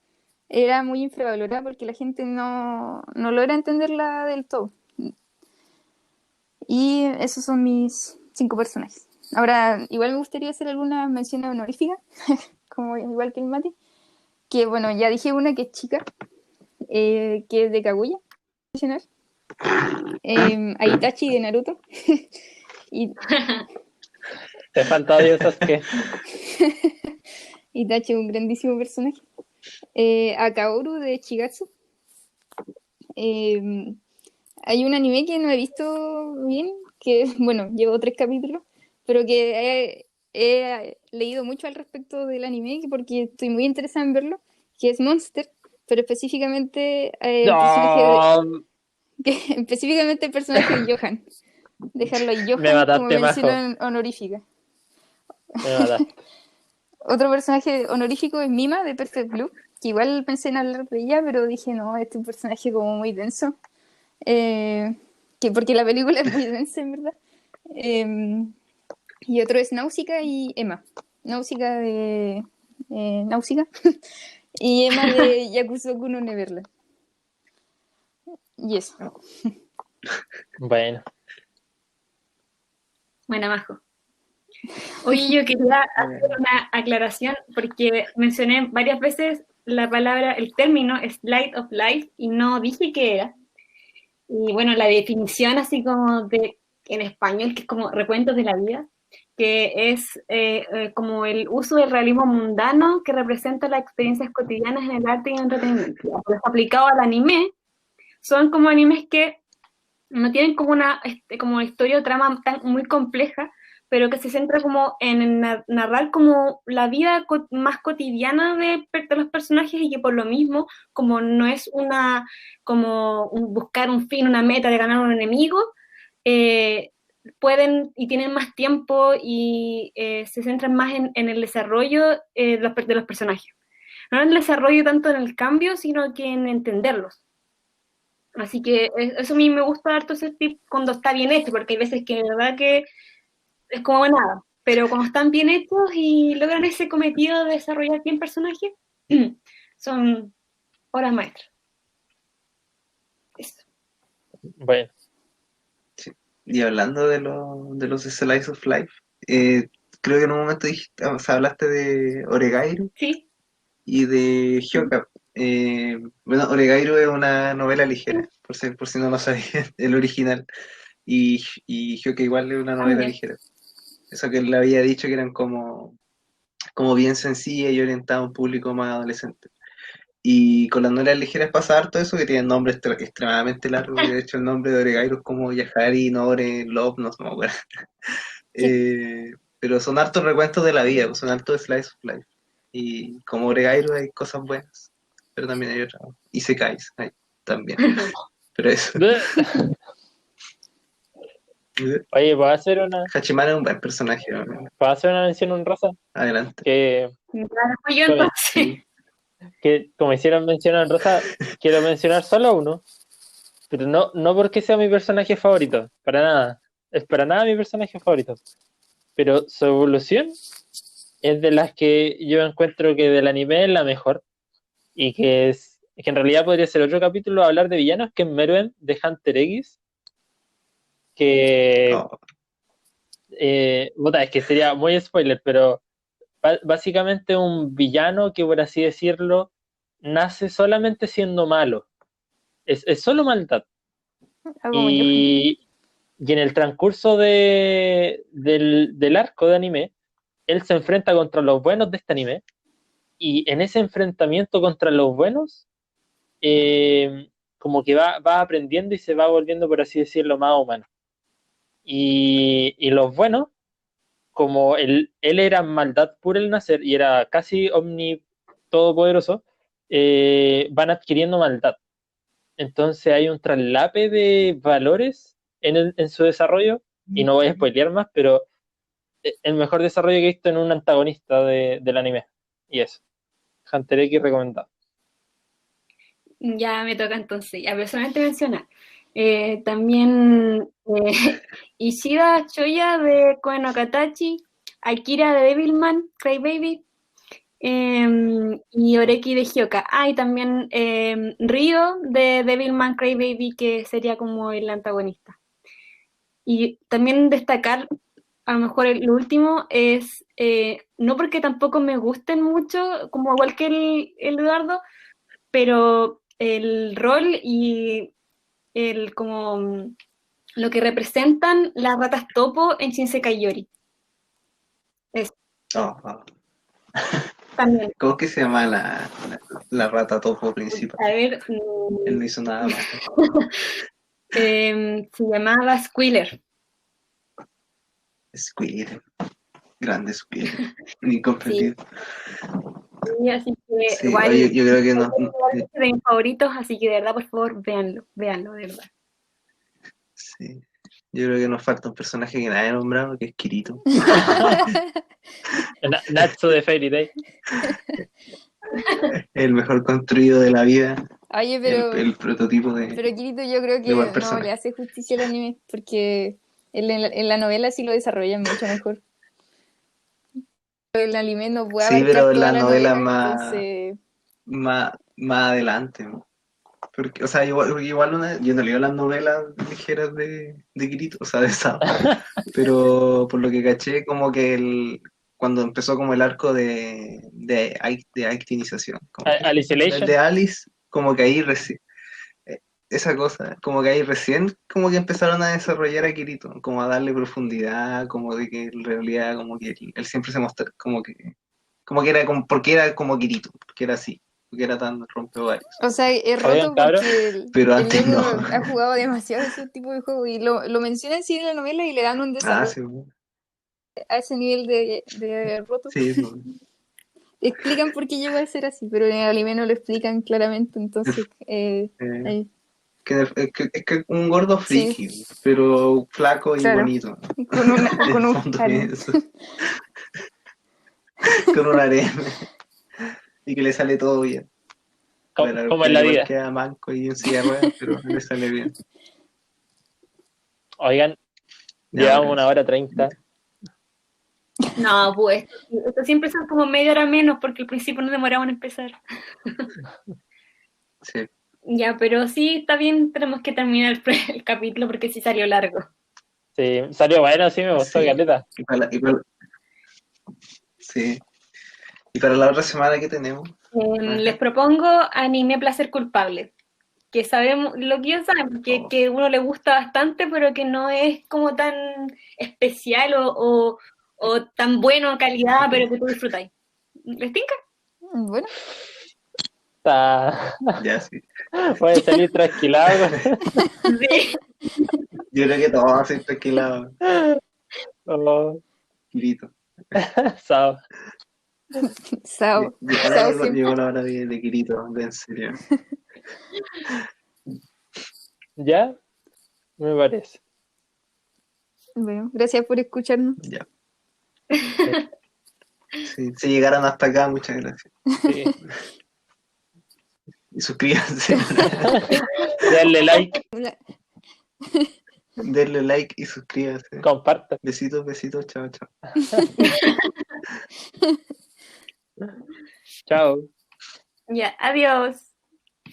era muy infravalorada porque la gente no logra entenderla del todo. Y esos son mis 5 personajes. Ahora, igual me gustaría hacer alguna mención honorífica, como igual que el Mati, que bueno, ya dije una que es chica, que es de Kaguya, nacional, a Itachi de Naruto, y Te falta Dios Sasuke. Itachi es un grandísimo personaje, a Kaoru de Shigatsu. Hay un anime que no he visto bien, que bueno, llevo 3 capítulos, pero que he leído mucho al respecto del anime porque estoy muy interesada en verlo, que es Monster, pero específicamente No, específicamente el personaje de Johan. Dejarlo ahí, me Johan, como mataste, mención Majo. honorífica. Me mataste. Otro personaje honorífico es Mima de Perfect Blue, que igual pensé en hablar de ella, pero dije, no, este es un personaje como muy denso. Porque la película es muy densa, en verdad. Y otro es Náusica y Emma. Náusica de Náusica y Emma de Yakusoku no Neverland. Y eso. Bueno, Buena, Majo. Oye, yo quería hacer una aclaración porque mencioné varias veces la palabra, el término Slide of Life y no dije qué era. Y bueno, la definición así como en español, que es como recuentos de la vida, que es como el uso del realismo mundano que representa las experiencias cotidianas en el arte y en el entretenimiento. Pues aplicado al anime, son como animes que no tienen como una como historia o trama muy compleja, pero que se centra como en narrar como la vida más cotidiana de los personajes y que por lo mismo, como no es buscar un fin, una meta de ganar un enemigo, eh, pueden y tienen más tiempo y se centran más en el desarrollo de los personajes. No en el desarrollo tanto en el cambio, sino que en entenderlos. Así que eso a mí me gusta harto ese tip cuando está bien hecho, porque hay veces que de verdad que es como nada, pero cuando están bien hechos y logran ese cometido de desarrollar bien personajes, son obras maestras. Eso. bueno. Sí. Y hablando de los Slice of Life, creo que en un momento dijiste, o sea, hablaste de Oregairu Sí. y de Hyoka. Bueno, Oregairu es una novela ligera, por si no lo sabían, el original. Y Hyoka igual es una novela También. ligera. Eso que le había dicho que eran como bien sencillas y orientadas a un público más adolescente. Y con las novelas ligeras pasa harto eso, que tienen nombres extremadamente largos, y de hecho el nombre de Oregairu es como Yahari, Nore, Love, no sé, no me acuerdo. Sí. Pero son hartos recuentos de la vida, pues, son hartos slice of life. Y como Oregairu hay cosas buenas, pero también hay otras. Y Sekais hay también. Pero eso. Oye, Hachiman es un buen personaje, ¿no? ¿puedo hacer una mención honrosa? Adelante. Que, Claro, fue yo como, entonces. que como hicieron mención honrosa, quiero mencionar solo uno, pero no porque sea mi personaje favorito, para nada. Es para nada mi personaje favorito. Pero su evolución es de las que yo encuentro que del anime es la mejor. Y que en realidad podría ser otro capítulo hablar de villanos, que es Meruem de Hunter X. Que, Oh, puta, es que sería muy spoiler, pero básicamente un villano que, por así decirlo, nace solamente siendo malo. Es solo maldad. Algo como yo. Y, y en el transcurso del arco de anime, él se enfrenta contra los buenos de este anime. Y en ese enfrentamiento contra los buenos, como que va aprendiendo y se va volviendo, por así decirlo, más humano. Y los buenos, como él era maldad pura el nacer y era casi todopoderoso, van adquiriendo maldad. Entonces hay un traslape de valores en su desarrollo, y no voy a spoilear más, pero el mejor desarrollo que he visto en un antagonista del anime. Y eso, Hunter X recomendado. Ya me toca entonces, ya personalmente mencionar. También Ishida Choya de Koe no Katachi, Akira de Devilman, Crybaby, y Oreki de Hyoka. Ah, y también Ryo de Devilman Crybaby, que sería como el antagonista. Y también destacar, a lo mejor lo último, es, no porque tampoco me gusten mucho, como igual que el Eduardo, pero el rol y el como lo que representan las ratas topo en Shinsekai Yori. Es oh, oh. también. ¿Cómo que se llama la rata topo principal? A ver, Él no hizo nada más. se llamaba Squealer. Squid, grande Squid, Sí, incomprendido. sí, así que Sí, igual oye, yo creo que no. es de mis favoritos, así que de verdad, por favor, véanlo, de verdad. Sí, yo creo que nos falta un personaje que nadie ha nombrado, que es Kirito. Natsu de Fairy Tail. El mejor construido de la vida, Oye, el prototipo pero Kirito yo creo de buen que no le personaje. hace justicia al anime, porque en la novela sí lo desarrollan mucho mejor. El anime no puede Sí, abarcar pero en toda la la novela novela, entonces... más adelante, ¿no? Porque, o sea, yo no leo las novelas ligeras de Kirito, o sea, de Sao, pero por lo que caché, como que cuando empezó como el arco de actinización, como que el Alicization. de Alice, como que ahí recién, esa cosa, como que ahí recién, como que empezaron a desarrollar a Kirito, como a darle profundidad, como de que en realidad, como que él siempre se mostró, como que era como, porque era como Kirito, porque era así, porque era tan rompehogares. O sea, es Oigan, roto cabros. porque Pero el antes loco no. ha jugado demasiado ese tipo de juego y lo mencionan sí en la novela y le dan un Ah, desarrollo sí, a ese nivel de roto. sí, Explican por qué llegó a ser así, pero en el anime no lo explican claramente, entonces... eh, ahí. es que un gordo Sí, friki, pero flaco y claro. bonito. En Con el un fondo harem. es eso, con un harem y que le sale todo bien. Claro, Como en que la igual vida. queda manco y en silla de ruedas, pero le sale bien. Oigan, Ya, llevamos pero 1 hora 30. No, pues, esto siempre son como media hora menos, porque al principio nos demoramos en empezar. sí, Ya, pero sí, está bien, tenemos que terminar el capítulo porque sí salió largo. Sí, salió bueno, sí, me gustó, Sí. caleta. Sí. Y para la otra semana, ¿qué tenemos? Les propongo anime Placer Culpable, que sabemos, lo que ellos saben, que uno le gusta bastante, pero que no es como tan especial o tan bueno calidad, pero que tú disfrutáis. ¿Les tinca? Bueno, Está... Ya, sí. Puede salir trasquilado. Sí. Yo creo que todos vamos a ser tranquilados. Oh, Kirito. Sao. Sao. Ahora Sao siempre. llegó la hora de Kirito, de en serio. ¿Ya? Me parece. Bueno, gracias por escucharnos. Ya. Sí, si llegaran hasta acá, muchas gracias. Sí. Y suscríbanse. Denle like, Denle like y suscríbanse. compartan. Besitos, besitos, chao, chao. Chao. Ya, adiós.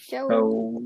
Chao. Chao.